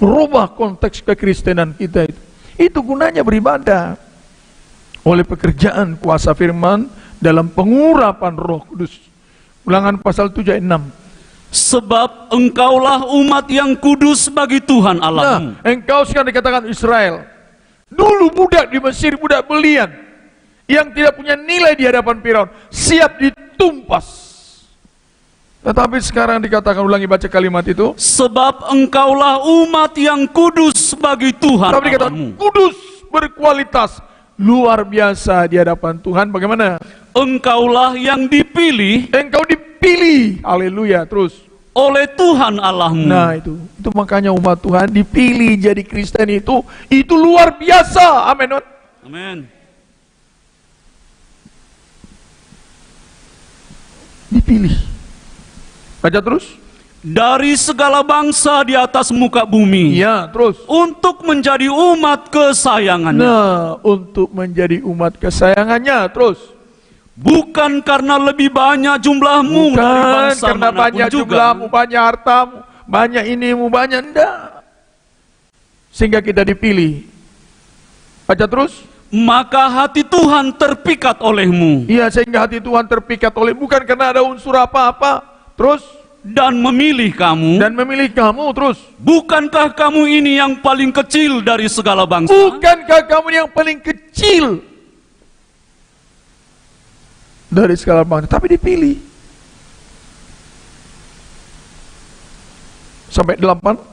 Merubah konteks kekristenan kita itu. Itu gunanya beribadah. Oleh pekerjaan kuasa firman dalam pengurapan Roh Kudus. Ulangan pasal 7 ayat 6. Sebab engkaulah umat yang kudus bagi Tuhan Allahmu. Nah, engkau sekarang dikatakan Israel. Dulu budak di Mesir, budak belian, yang tidak punya nilai di hadapan Firaun, siap ditumpas. Tetapi sekarang dikatakan, ulangi baca kalimat itu. Sebab engkaulah umat yang kudus bagi Tuhan Tapi dikatakan Allahmu. kudus, berkualitas, luar biasa di hadapan Tuhan. Bagaimana? Engkaulah yang dipilih Engkau dipilih, haleluya, terus oleh Tuhan Allahmu. nah itu makanya umat Tuhan dipilih jadi Kristen itu luar biasa. Amin. Amin. Dipilih. Baca terus. Dari segala bangsa di atas muka bumi. Ya, terus. Untuk menjadi umat kesayangannya. Nah, untuk menjadi umat kesayangannya, terus. Bukan karena lebih banyak jumlahmu dari Bukan bangsa karena manapun banyak juga. jumlahmu, banyak hartamu, banyak inimu, banyak enggak. Sehingga kita dipilih. Baca terus. Maka hati Tuhan terpikat olehmu. Iya, sehingga hati Tuhan terpikat oleh, bukan karena ada unsur apa-apa. Terus. Dan memilih kamu. Dan memilih kamu, terus. Bukankah kamu ini yang paling kecil dari segala bangsa? Bukankah kamu yang paling kecil dari segala bangsa, tapi dipilih. Sampai 8.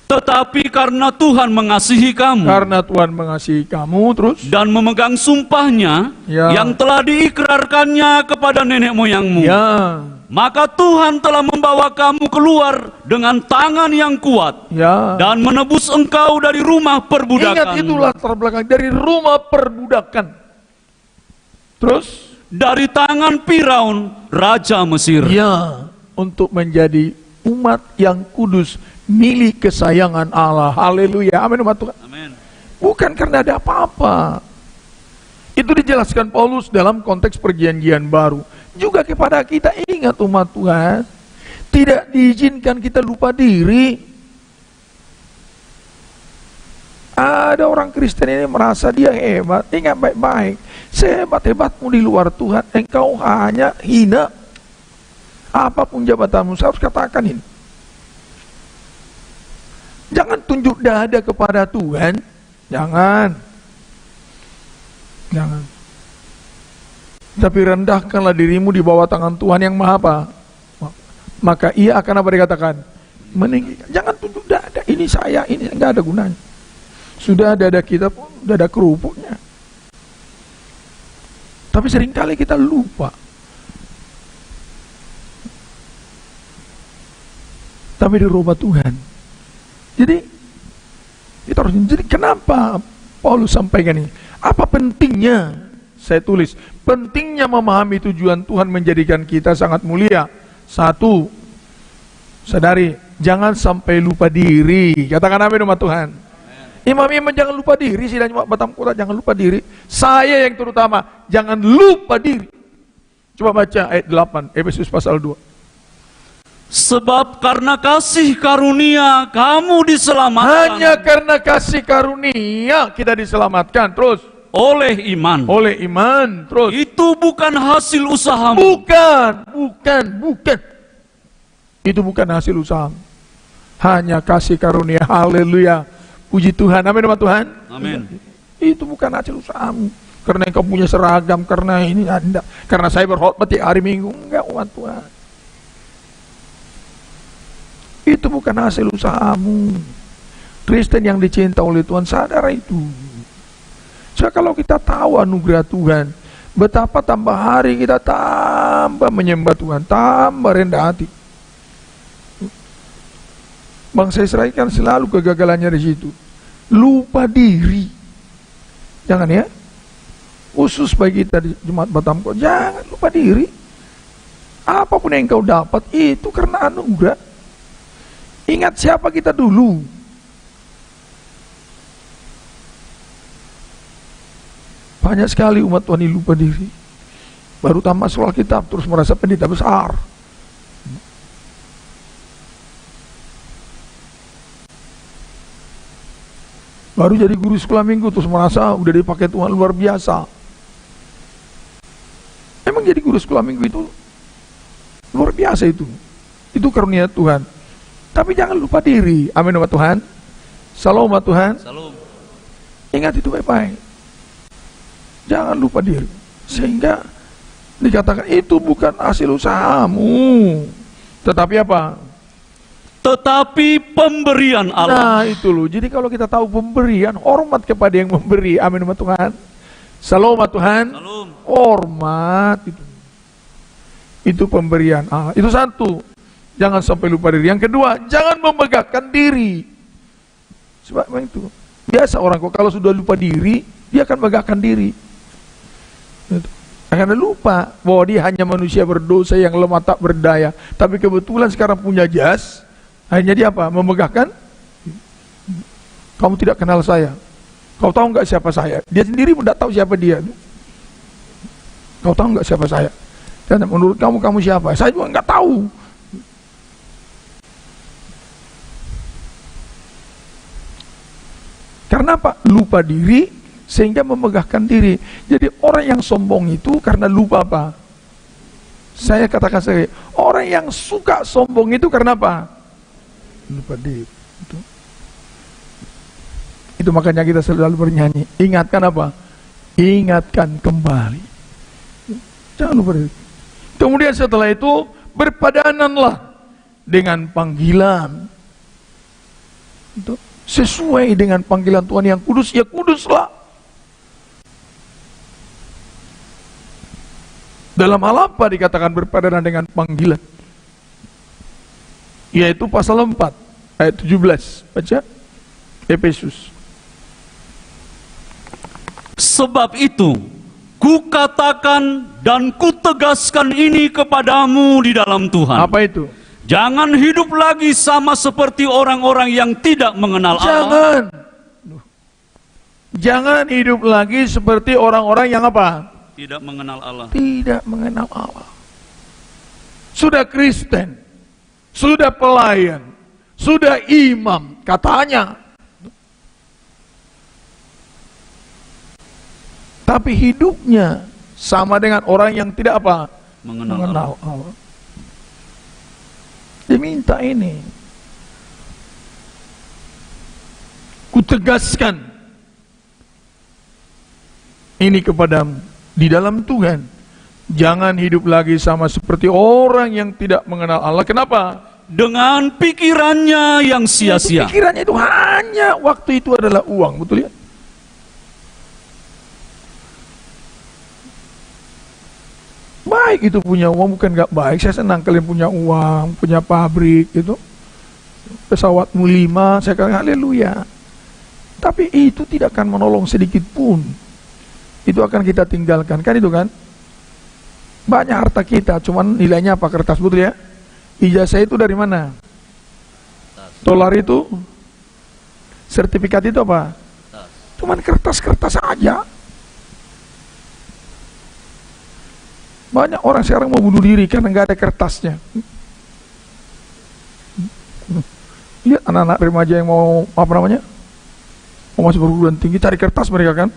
Tetapi karena Tuhan mengasihi kamu. Karena Tuhan mengasihi kamu, terus. Dan memegang sumpahnya. Ya. Yang telah diikrarkannya kepada nenek moyangmu. Ya. Maka Tuhan telah membawa kamu keluar dengan tangan yang kuat. Ya. Dan menebus engkau dari rumah perbudakan. Ingat, itulah latar belakang dari rumah perbudakan. Terus. Dari tangan Firaun, Raja Mesir. Ya. Untuk menjadi umat yang kudus, milik kesayangan Allah. Haleluya. Amin umat Tuhan. Amin. Bukan karena ada apa-apa. Itu dijelaskan Paulus dalam konteks perjanjian baru. Juga kepada kita, ingat umat Tuhan, tidak diizinkan kita lupa diri. Ada orang Kristen ini merasa dia hebat. Ingat baik-baik, sehebat-hebatmu di luar Tuhan, engkau hanya hina. Apapun jabatanmu, saya harus katakan ini. Jangan tunjuk dada kepada Tuhan. Jangan. Tapi rendahkanlah dirimu di bawah tangan Tuhan yang maha apa? Maka ia akan apa dikatakan? Meninggikan. Jangan tunjuk dada. Ini saya, ini enggak ada gunanya. Sudah dada kita pun dada kerupuknya. Tapi seringkali kita lupa. tapi dirubah Tuhan. Jadi kita harus, jadi kenapa Paulus sampaikan ini? Apa pentingnya? Saya tulis, pentingnya memahami tujuan Tuhan menjadikan kita sangat mulia. Satu, sadari, jangan sampai lupa diri. Katakan amin umat Tuhan. Imam-imam jangan lupa diri, sidang Jumat Batam Kota jangan lupa diri. Saya yang terutama, jangan lupa diri. Coba baca ayat 8, Efesus pasal 2. Sebab karena kasih karunia kamu diselamatkan. Hanya karena kasih karunia kita diselamatkan. Terus Oleh iman. oleh iman. Terus Itu bukan hasil usahamu. bukan. Itu bukan hasil usaha. Hanya kasih karunia. Haleluya. Puji Tuhan. Amin umat Tuhan. Amin. Itu bukan hasil usahamu. Karena engkau punya seragam, karena ini enggak. Karena saya berkhotbah di hari Minggu, enggak umat Tuhan. Itu bukan hasil usahamu. Kristen yang dicinta oleh Tuhan sadar itu. So, kalau kita tahu anugerah Tuhan, betapa tambah hari kita tambah menyembah Tuhan, tambah rendah hati. Bangsa Israel kan selalu kegagalannya di situ. Lupa diri. Jangan ya. Khusus bagi kita di Jemaat Batam Kota, jangan lupa diri. Apapun yang kau dapat itu karena anugerah. Ingat siapa kita dulu. Banyak sekali umat Tuhan ini lupa diri. Baru tamat soal kitab terus merasa pendeta besar. Baru jadi guru sekolah minggu terus merasa udah dipakai Tuhan luar biasa. Memang jadi guru sekolah minggu itu luar biasa itu. Itu karunia Tuhan. Tapi jangan lupa diri. Amin umat Tuhan. Salam umat Tuhan. Salam. Ingat itu baik-baik. Jangan lupa diri. Sehingga dikatakan itu bukan hasil usahamu. Tetapi apa? Tetapi pemberian Allah. Nah itu loh. Jadi kalau kita tahu pemberian, hormat kepada yang memberi. Amin umat Tuhan. Salam umat Tuhan. Salam. Hormat itu. Itu pemberian Allah. Itu satu. Jangan sampai lupa diri. Yang kedua, jangan memegahkan diri. Sebab itu biasa orang kok kalau sudah lupa diri, dia akan megahkan diri. Karena lupa bahwa dia hanya manusia berdosa yang lemah tak berdaya. Tapi kebetulan sekarang punya jas, akhirnya dia apa? Memegahkan. Kamu tidak kenal saya. Kau tahu nggak siapa saya? Dia sendiri pun tidak tahu siapa dia. Kau tahu nggak siapa saya? Dan menurut kamu siapa? Saya juga nggak tahu. Karena apa? Lupa diri sehingga memegahkan diri. Jadi orang yang sombong itu karena lupa apa? Saya katakan sekali, orang yang suka sombong itu karena apa? Lupa diri. Itu makanya kita selalu bernyanyi, ingatkan apa? Ingatkan kembali. Jangan lupa diri. Kemudian setelah itu berpadananlah dengan panggilan. Itu sesuai dengan panggilan Tuhan yang kudus, ya kuduslah. Dalam hal apa dikatakan berpadanan dengan panggilan? Yaitu pasal 4 ayat 17. Baca Efesus. Sebab itu kukatakan dan kutegaskan ini kepadamu di dalam Tuhan. Apa itu? Jangan hidup lagi sama seperti orang-orang yang tidak mengenal Allah. Jangan hidup lagi seperti orang-orang yang apa? Tidak mengenal Allah. Tidak mengenal Allah. Sudah Kristen, sudah pelayan, sudah imam, katanya. Tapi hidupnya sama dengan orang yang tidak apa? Mengenal Allah. Dia minta ini. Kutegaskan ini kepadamu di dalam Tuhan. Jangan hidup lagi sama seperti orang yang tidak mengenal Allah. Kenapa? Dengan pikirannya yang sia-sia. Pikirannya itu hanya waktu itu adalah uang, betul ya? Baik itu punya uang, bukan gak baik. Saya senang kalian punya uang, punya pabrik itu. pesawatmu 5, saya katakan haleluya. Tapi itu tidak akan menolong sedikit pun. Itu akan kita tinggalkan, kan itu kan? Banyak harta kita, cuman nilainya apa? Kertas, betul ya? Ijazah itu dari mana? Dolar itu? Sertifikat itu apa? Cuman kertas-kertas aja. Banyak orang sekarang mau bunuh diri karena nggak ada kertasnya. Lihat anak-anak remaja yang mau mau masuk perguruan tinggi, cari kertas mereka kan,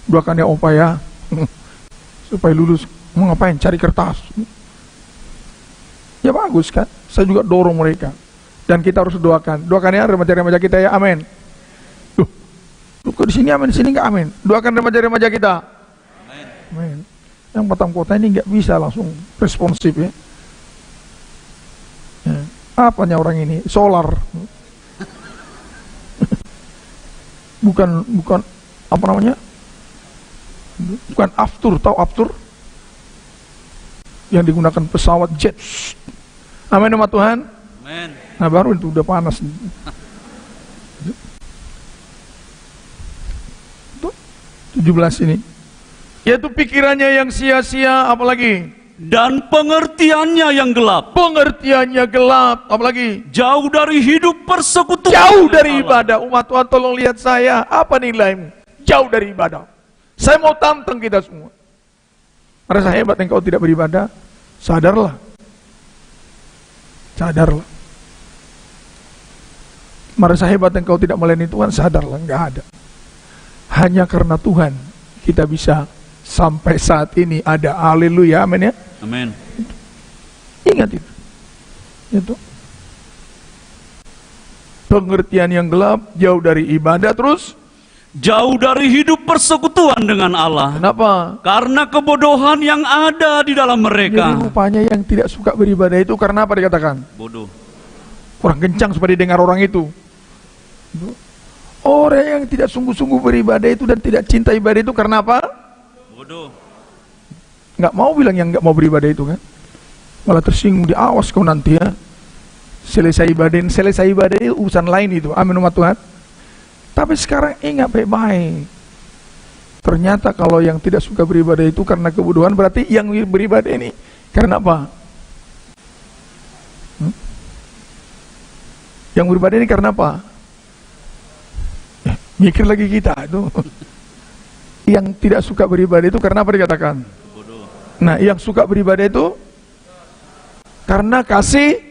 doakan ya opa ya supaya lulus. Mau ngapain? Cari kertas. Ya bagus kan, saya juga dorong mereka, dan kita harus doakan ya remaja-remaja kita ya, amin. Kok di sini amin, di sini nggak amin? Doakan remaja-remaja kita, amin. Yang Batam Kota ini nggak bisa langsung responsif ya. Apanya orang ini? Solar. bukan apa namanya? Bukan Aftur, tahu Aftur? Yang digunakan pesawat jet. Amin sama Tuhan. Amin. Nah baru itu udah panas. Tuh, 17 ini. Yaitu pikirannya yang sia-sia, apalagi? Dan pengertiannya yang gelap. Pengertiannya gelap, apalagi? Jauh dari hidup persekutuan. Jauh dengan dari Allah. ibadah. Umat Tuhan tolong lihat saya, apa nilaimu? Jauh dari ibadah. Saya mau tantang kita semua. Merasa hebat engkau tidak beribadah? Sadarlah. Sadarlah. Merasa hebat engkau tidak melayani Tuhan? Sadarlah, enggak ada. Hanya karena Tuhan kita bisa sampai saat ini ada. Haleluya, amin ya. Amin. Ingat itu. Itu. Pengertian yang gelap, jauh dari ibadah, terus Jauh dari hidup persekutuan dengan Allah. kenapa? Karena kebodohan yang ada di dalam mereka. Jadi rupanya yang tidak suka beribadah itu karena apa dikatakan? Bodoh. Kurang kencang supaya didengar orang itu. Orang yang tidak sungguh-sungguh beribadah itu dan tidak cinta ibadah itu karena apa? Bodoh. Nggak mau bilang yang nggak mau beribadah itu kan? Malah tersinggung, awas kau nanti ya. Selesai ibadah itu urusan lain itu. Amin umat Tuhan. Tapi sekarang ingat baik-baik. Ternyata kalau yang tidak suka beribadah itu karena kebodohan, berarti yang beribadah ini karena apa? Yang beribadah ini karena apa? Mikir lagi kita itu. Yang tidak suka beribadah itu karena apa dikatakan? Bodoh. Nah, yang suka beribadah itu karena kasih.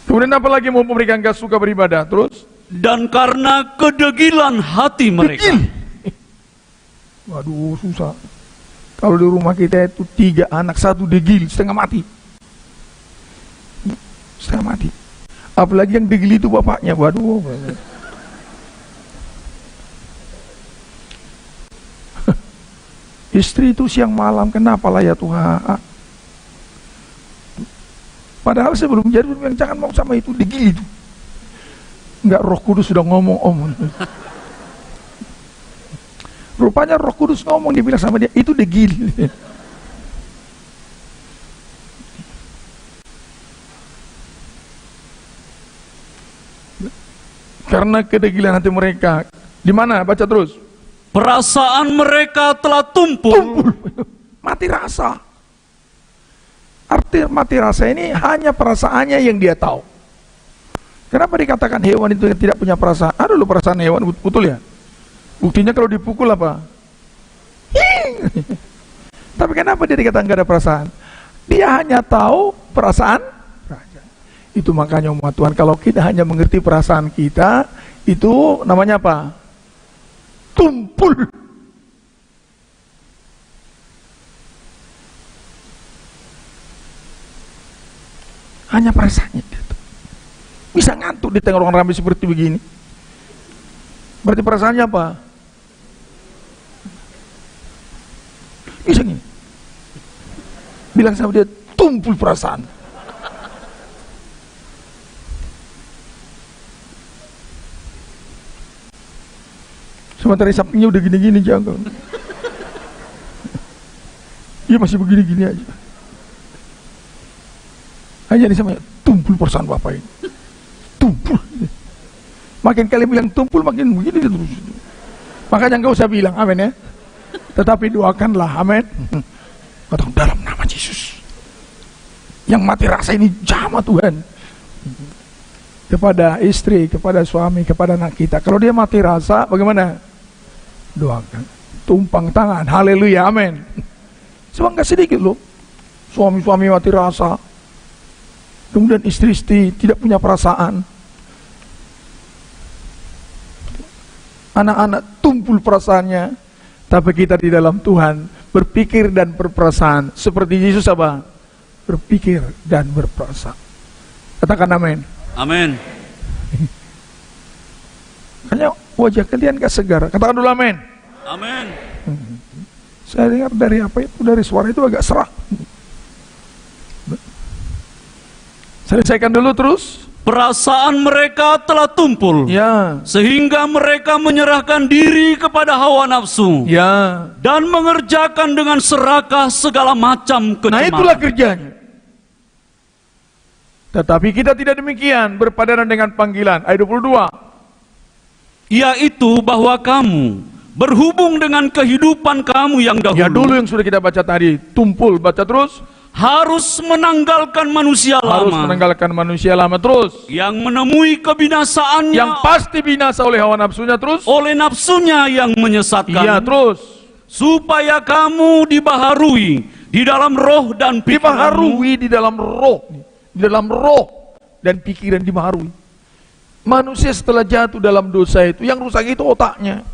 Kemudian apa lagi mau memberikan gak suka beribadah? Terus? Dan karena kedegilan hati mereka. Degil. Waduh, susah. Kalau di rumah kita itu 3 anak, 1 degil, setengah mati. Setengah mati. Apalagi yang degil itu bapaknya. Waduh. Istri itu siang malam, kenapa lah ya Tuhan? Padahal sebelum jadi bilang jangan mau sama itu, degil itu. Enggak, Roh Kudus sudah ngomong om. Rupanya Roh Kudus ngomong, dia bilang sama dia itu degil. Karena kedegilan hati mereka. Di mana? Baca terus. Perasaan mereka telah tumpul. Mati rasa. Arti mati rasa ini hanya perasaannya yang dia tahu. Kenapa dikatakan hewan itu yang tidak punya perasaan? Ada loh perasaan hewan, betul ya? Buktinya kalau dipukul apa? Tapi kenapa dia dikatakan nggak ada perasaan? Dia hanya tahu perasaan raja. Itu makanya umat Tuhan, kalau kita hanya mengerti perasaan kita, itu namanya apa? Tumpul. Hanya perasaannya gitu. Bisa ngantuk di tengah orang ramai seperti begini. Berarti perasaannya apa? Bisa gini. Bilang sama dia, tumpul perasaan. Sementara sampingnya udah gini-gini jangan. Dia masih begini-gini aja. Aja nih sama tumpul perasaan Bapak ini. Tumpul. Makin kali bilang tumpul makin begini terus. Makanya enggak usah bilang amin ya. Tetapi doakanlah amin. Katakan dalam nama Yesus. Yang mati rasa ini jamah Tuhan. Kepada istri, kepada suami, kepada anak kita. Kalau dia mati rasa bagaimana? Doakan. Tumpang tangan. Haleluya. Amin. Cuma enggak sedikit loh. Suami-suami mati rasa. Kemudian istri-istri tidak punya perasaan. Anak-anak tumpul perasaannya. Tapi kita di dalam Tuhan berpikir dan berperasaan. Seperti Yesus apa? Berpikir dan berperasaan. Katakan amin. Amin. Hanya wajah kalian gak segar. Katakan dulu amin. Amin. Saya dengar dari apa itu? Dari suara itu agak serak. Selesaikan dulu terus. Perasaan mereka telah tumpul. Ya. Sehingga mereka menyerahkan diri kepada hawa nafsu. Ya. Dan mengerjakan dengan serakah segala macam Nah kecemaran. itulah kerjanya. Tetapi kita tidak demikian, berpadanan dengan panggilan. Ayat 22. Yaitu bahwa kamu berhubung dengan kehidupan kamu yang dahulu. Ya dulu yang sudah kita baca tadi. Tumpul, baca terus. Harus menanggalkan manusia Harus lama. menanggalkan manusia lama terus. Yang menemui kebinasaannya. Yang pasti binasa oleh hawa nafsunya terus. Oleh nafsunya yang menyesatkan. Iya terus. Supaya kamu dibaharui di dalam roh dan pikiranmu. Dibaharui di dalam roh. Di dalam roh dan pikiran dibaharui. Manusia setelah jatuh dalam dosa itu, yang rusak itu otaknya.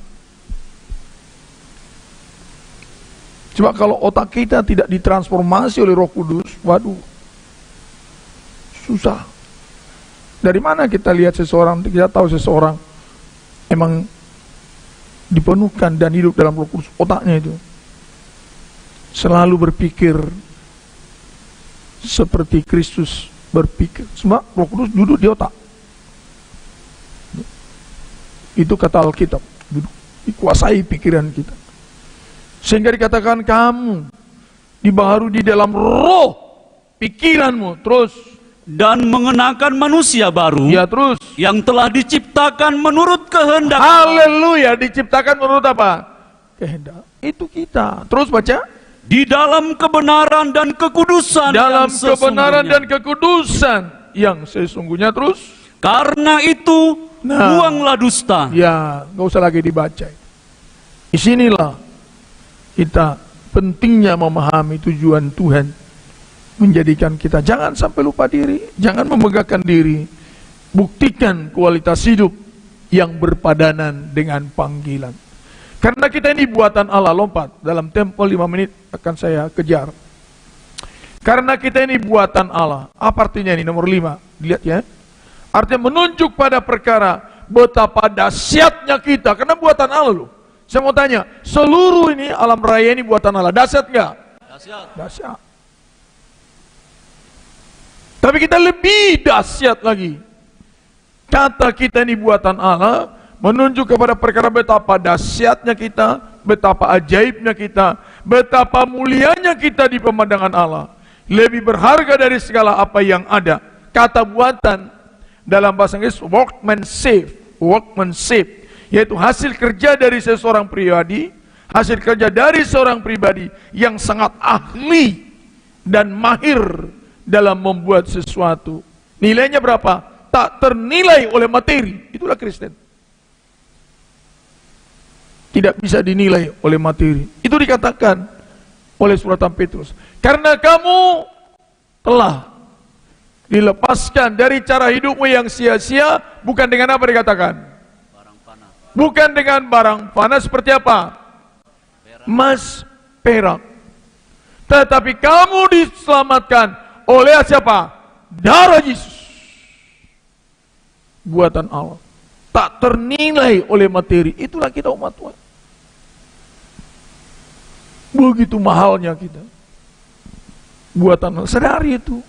Coba kalau otak kita tidak ditransformasi oleh Roh Kudus, waduh, susah. Dari mana kita lihat seseorang, kita tahu seseorang emang dipenuhkan dan hidup dalam Roh Kudus, otaknya itu selalu berpikir seperti Kristus berpikir. Semua Roh Kudus duduk di otak. Itu kata Alkitab, duduk, dikuasai pikiran kita. Sehingga dikatakan kamu dibaharui di dalam roh pikiranmu terus. Dan mengenakan manusia baru. Ya terus. Yang telah diciptakan menurut kehendak. Haleluya, diciptakan menurut apa? Kehendak. Itu kita. Terus baca. Di dalam kebenaran dan kekudusan. Dalam yang kebenaran sesungguhnya. dan kekudusan yang sesungguhnya terus. Karena itu buanglah dusta. Ya, nggak usah lagi dibaca. Di sinilah kita pentingnya memahami tujuan Tuhan menjadikan kita. Jangan sampai lupa diri, jangan memegahkan diri. Buktikan kualitas hidup yang berpadanan dengan panggilan. Karena kita ini buatan Allah. Lompat dalam tempo 5 menit akan saya kejar. Karena kita ini buatan Allah. Apa artinya ini? Nomor 5, dilihat ya. Artinya menunjuk pada perkara betapa dahsyatnya kita. Karena buatan Allah loh. Saya mau tanya, seluruh ini alam raya ini buatan Allah, dahsyat nggak? Dahsyat. Tapi kita lebih dahsyat lagi. Kata kita ini buatan Allah, menunjuk kepada perkara betapa dahsyatnya kita, betapa ajaibnya kita, betapa mulianya kita di pemandangan Allah. Lebih berharga dari segala apa yang ada. Kata buatan dalam bahasa Inggris workmanship, yaitu hasil kerja dari seseorang pribadi, hasil kerja dari seorang pribadi yang sangat ahli dan mahir dalam membuat sesuatu. Nilainya berapa? Tak ternilai oleh materi. Itulah Kristen. Tidak bisa dinilai oleh materi. Itu dikatakan oleh suratan Petrus. Karena kamu telah dilepaskan dari cara hidupmu yang sia-sia, bukan dengan apa dikatakan? Bukan dengan barang fana seperti apa? Emas, perak. Tetapi kamu diselamatkan oleh siapa? Darah Yesus. Buatan Allah. Tak ternilai oleh materi. Itulah kita umat Tuhan. Begitu mahalnya kita. Buatan Allah. Sedari itu.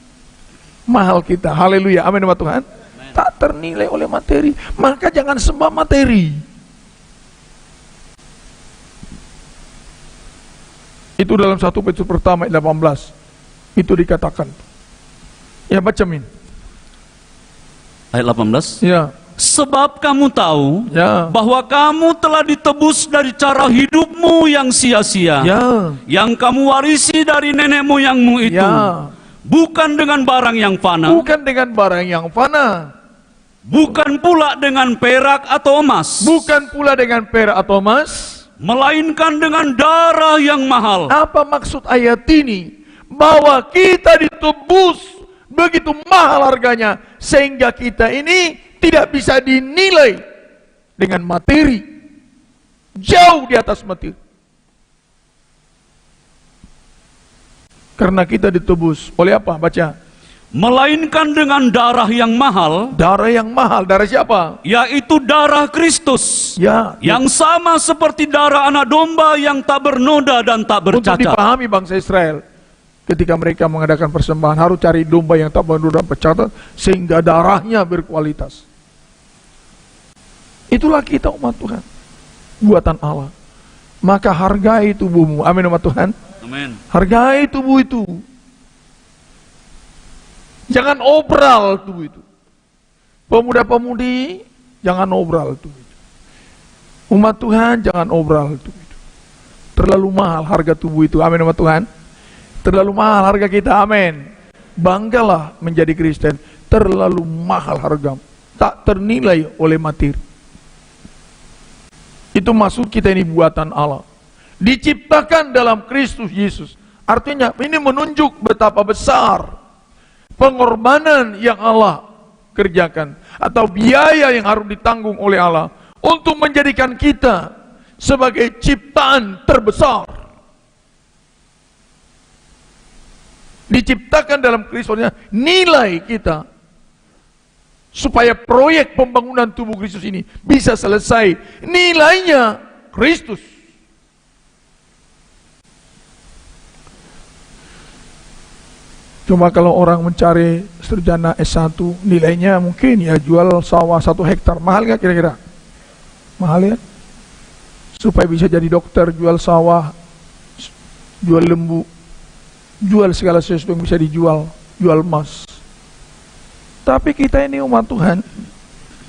Mahal kita. Haleluya. Amin umat Tuhan. Tak ternilai oleh materi. Maka jangan sembah materi. Itu dalam 1 Petrus pertama ayat 18. Itu dikatakan. Ya, baca Min. Ayat 18. Ya. Sebab kamu tahu Ya. bahwa kamu telah ditebus dari cara hidupmu yang sia-sia, Ya. yang kamu warisi dari nenek moyangmu itu, Ya. bukan dengan barang yang fana, Bukan dengan barang yang fana, bukan pula dengan perak atau emas, bukan pula dengan perak atau emas, melainkan dengan darah yang mahal. Apa maksud ayat ini? Bahwa kita ditebus begitu mahal harganya, sehingga kita ini tidak bisa dinilai dengan materi, jauh di atas materi. Karena kita ditebus oleh apa? Baca. Melainkan dengan darah yang mahal, Darah yang mahal. Darah siapa? yaitu darah Kristus, Ya, yang sama seperti darah anak domba yang tak bernoda dan tak untuk bercacat. dipahami bangsa Israel, ketika mereka mengadakan persembahan harus cari domba yang tak bernoda dan bercacat, sehingga darahnya berkualitas. Itulah kita umat Tuhan, buatan Allah. Maka hargai tubuhmu. Amin umat Tuhan. Amin. Hargai tubuh itu. Jangan obral tubuh itu. Pemuda-pemudi, jangan obral tubuh itu. Umat Tuhan, jangan obral tubuh itu. Terlalu mahal harga tubuh itu. Amin umat Tuhan. Terlalu mahal harga kita. Amin. Banggalah menjadi Kristen. Terlalu mahal harga, tak ternilai oleh materi. Itu maksud kita ini buatan Allah, diciptakan dalam Kristus Yesus. Artinya ini menunjuk betapa besar pengorbanan yang Allah kerjakan, atau biaya yang harus ditanggung oleh Allah untuk menjadikan kita sebagai ciptaan terbesar. Diciptakan dalam Kristusnya, nilai kita supaya proyek pembangunan tubuh Kristus ini bisa selesai. Nilainya Kristus. Cuma kalau orang mencari sarjana S1, nilainya mungkin ya jual sawah 1 hektar. Mahal nggak kira-kira? Mahal ya? Supaya bisa jadi dokter, jual sawah, jual lembu, jual segala sesuatu yang bisa dijual, jual emas. Tapi kita ini umat Tuhan,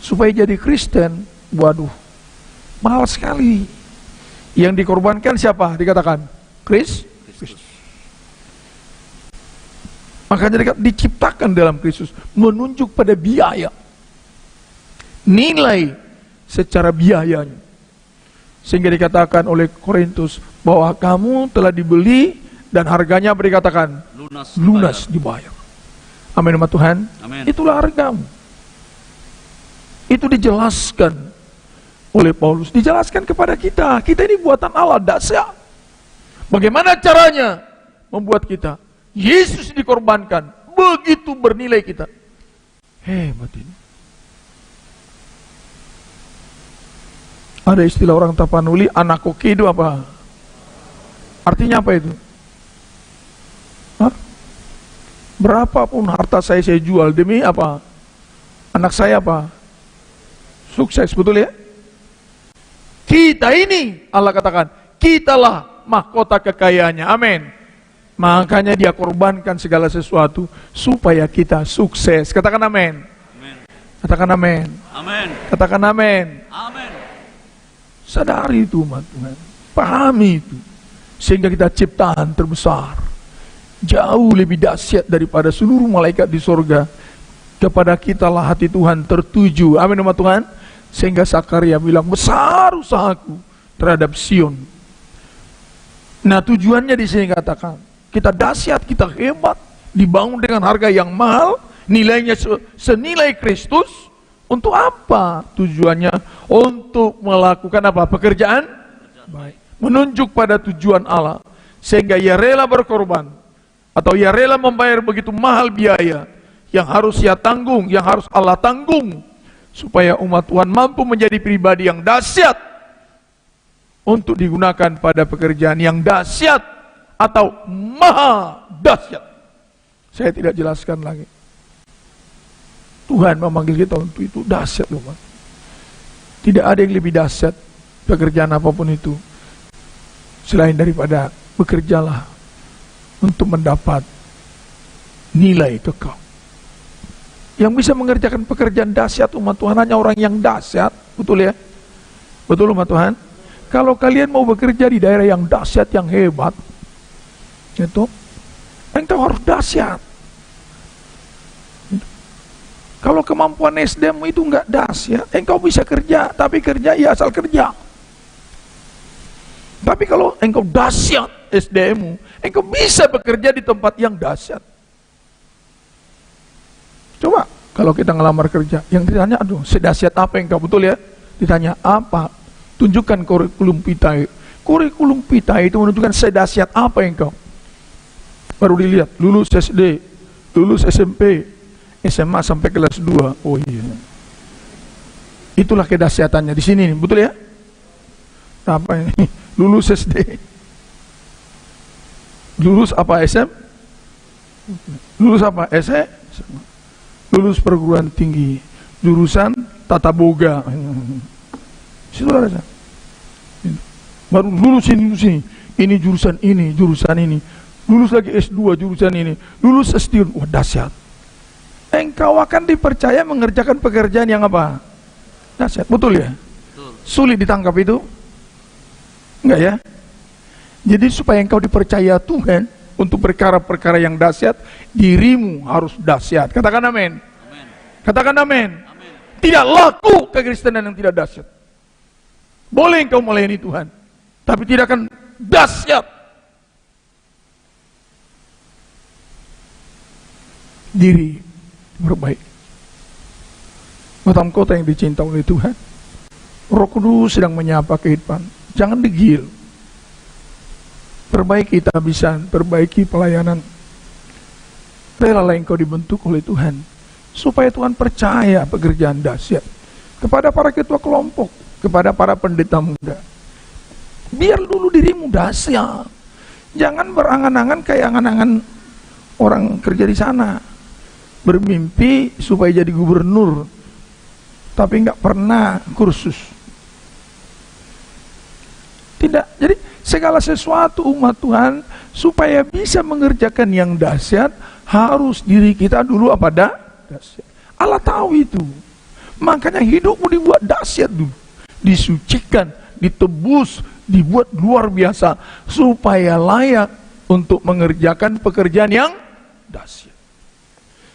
supaya jadi Kristen, waduh, mahal sekali. Yang dikorbankan siapa? Dikatakan Kristus. Makanya diciptakan dalam Kristus, menunjuk pada biaya, nilai secara biayanya. Sehingga dikatakan oleh Korintus bahwa kamu telah dibeli dan harganya dikatakan lunas dibayar. Amin umat Tuhan. Amin. Itulah hargamu. Itu dijelaskan oleh Paulus, dijelaskan kepada kita. Kita ini buatan Allah, dahsyat. Bagaimana caranya membuat kita? Yesus dikorbankan, begitu bernilai kita. Hebat ini. Ada istilah orang Tapanuli, anak koki itu apa? Artinya apa itu? Hah? Berapapun harta saya jual demi apa? Anak saya apa? Sukses, betul ya? Kita ini, Allah katakan, kitalah mahkota kekayaannya. Amin. Makanya dia korbankan segala sesuatu supaya kita sukses. Katakan amin. Amin. Katakan amin. Amin. Katakan amin. Amin. Sadari itu umat Tuhan. Pahami itu. Sehingga kita ciptaan terbesar, jauh lebih dahsyat daripada seluruh malaikat di sorga. Kepada kitalah hati Tuhan tertuju. Amin umat Tuhan. Sehingga Sakaria bilang, besar usahaku terhadap Sion. Nah tujuannya di sini katakan, kita dahsyat, kita hebat, dibangun dengan harga yang mahal, nilainya senilai Kristus. Untuk apa tujuannya? Untuk melakukan apa? Pekerjaan baik, menunjuk pada tujuan Allah, sehingga ia rela berkorban, atau ia rela membayar begitu mahal biaya yang harus ia tanggung, yang harus Allah tanggung, supaya umat Tuhan mampu menjadi pribadi yang dahsyat untuk digunakan pada pekerjaan yang dahsyat atau maha dahsyat. Saya tidak jelaskan lagi. Tuhan memanggil kita untuk itu, dahsyat loh, Pak. Tidak ada yang lebih dahsyat pekerjaan apapun itu selain daripada bekerjalah untuk mendapat nilai kekal. Yang bisa mengerjakan pekerjaan dahsyat umat Tuhan hanya orang yang dahsyat, betul ya? Betul umat Tuhan? Kalau kalian mau bekerja di daerah yang dahsyat, yang hebat, itu engkau harus dahsyat. Kalau kemampuan SDM itu enggak dahsyat, engkau bisa kerja, tapi kerja ya asal kerja. Tapi kalau engkau dahsyat SDM-mu, engkau bisa bekerja di tempat yang dahsyat. Coba kalau kita ngelamar kerja, yang ditanya, aduh, sedahsyat apa engkau, betul ya? Ditanya apa? Tunjukkan kurikulum vitae. Kurikulum vitae itu menunjukkan sedahsyat apa engkau. Baru dilihat, lulus SD, lulus SMP, SMA sampai kelas 2. Oh iya. Itulah kedahsyatannya di sini, betul ya? Apa ini? Lulus SD. Lulus apa SM? Lulus apa SE? Lulus perguruan tinggi, jurusan tata boga. Situ ada. Baru lulus ini jurusan ini. Lulus lagi S2 jurusan ini, lulus S3, wah dahsyat. Engkau akan dipercaya mengerjakan pekerjaan yang apa? Dahsyat, betul ya? Betul. Sulit ditangkap itu? Enggak ya? Jadi supaya engkau dipercaya Tuhan untuk perkara-perkara yang dahsyat, dirimu harus dahsyat. Katakan amin. Amen. Katakan amin. Amen. Tidak laku kekristenan yang tidak dahsyat. Boleh engkau melayani Tuhan, tapi tidak akan dahsyat. Diri berbaik. Batam kota yang dicinta oleh Tuhan, Roh Kudus sedang menyapa kehidupan. Jangan degil. Perbaiki kehabisan, perbaiki pelayanan. Relalah engkau dibentuk oleh Tuhan, supaya Tuhan percaya pekerjaan dahsyat kepada para ketua kelompok, kepada para pendeta muda. Biar dulu dirimu dahsyat. Jangan berangan-angan kayak angan-angan orang kerja di sana. Bermimpi supaya jadi gubernur, tapi nggak pernah kursus. Tidak. Jadi segala sesuatu umat Tuhan supaya bisa mengerjakan yang dahsyat, harus diri kita dulu apa dahsyat. Allah tahu itu. Makanya hidupmu dibuat dahsyat dulu. Disucikan, ditebus, dibuat luar biasa supaya layak untuk mengerjakan pekerjaan yang dahsyat.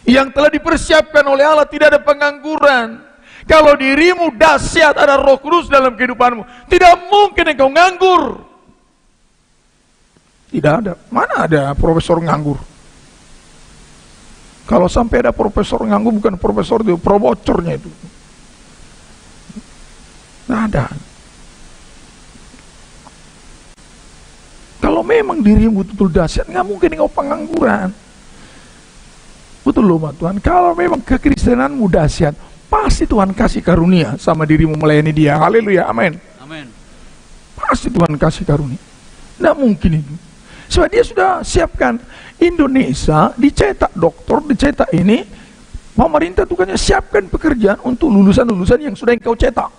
Yang telah dipersiapkan oleh Allah, tidak ada pengangguran. Kalau dirimu dahsyat, ada Roh Kudus dalam kehidupanmu, tidak mungkin engkau nganggur. Tidak ada. Mana ada profesor nganggur? Kalau sampai ada profesor nganggur, bukan profesor itu, probocornya itu. Tidak ada. Kalau memang dirimu betul dahsyat, nggak mungkin engkau pengangguran. Betul loh Pak Tuhan. Kalau memang kekristenanmu dahsyat, pasti Tuhan kasih karunia sama dirimu melayani Dia. Haleluya, amin. Amin. Pasti Tuhan kasih karunia. Tidak mungkin itu. Sebab Dia sudah siapkan Indonesia, dicetak dokter, dicetak ini. Pemerintah tugasnya siapkan pekerjaan untuk lulusan-lulusan yang sudah engkau cetak.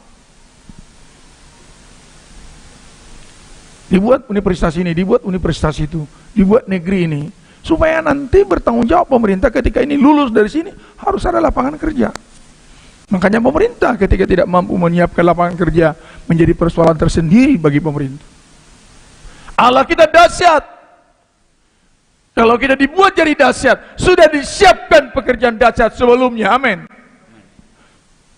Dibuat universitas ini, dibuat universitas itu, dibuat negeri ini. Supaya nanti bertanggung jawab pemerintah ketika ini lulus dari sini, harus ada lapangan kerja. Makanya pemerintah ketika tidak mampu menyiapkan lapangan kerja, menjadi persoalan tersendiri bagi pemerintah. Allah kita dahsyat. Kalau kita dibuat jadi dahsyat, sudah disiapkan pekerjaan dahsyat sebelumnya, amin.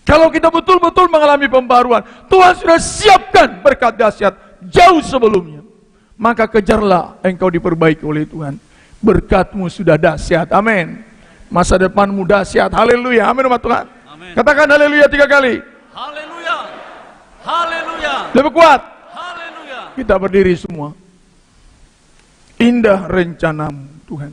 Kalau kita betul-betul mengalami pembaruan, Tuhan sudah siapkan berkat dahsyat jauh sebelumnya. Maka kejarlah engkau diperbaiki oleh Tuhan. Berkatmu sudah dahsyat, amin. Masa depanmu dahsyat, haleluya, amin umat Tuhan. Amin. Katakan haleluya 3 kali. Haleluya. Haleluya. Lebih kuat. Haleluya. Kita berdiri semua. Indah rencanamu Tuhan.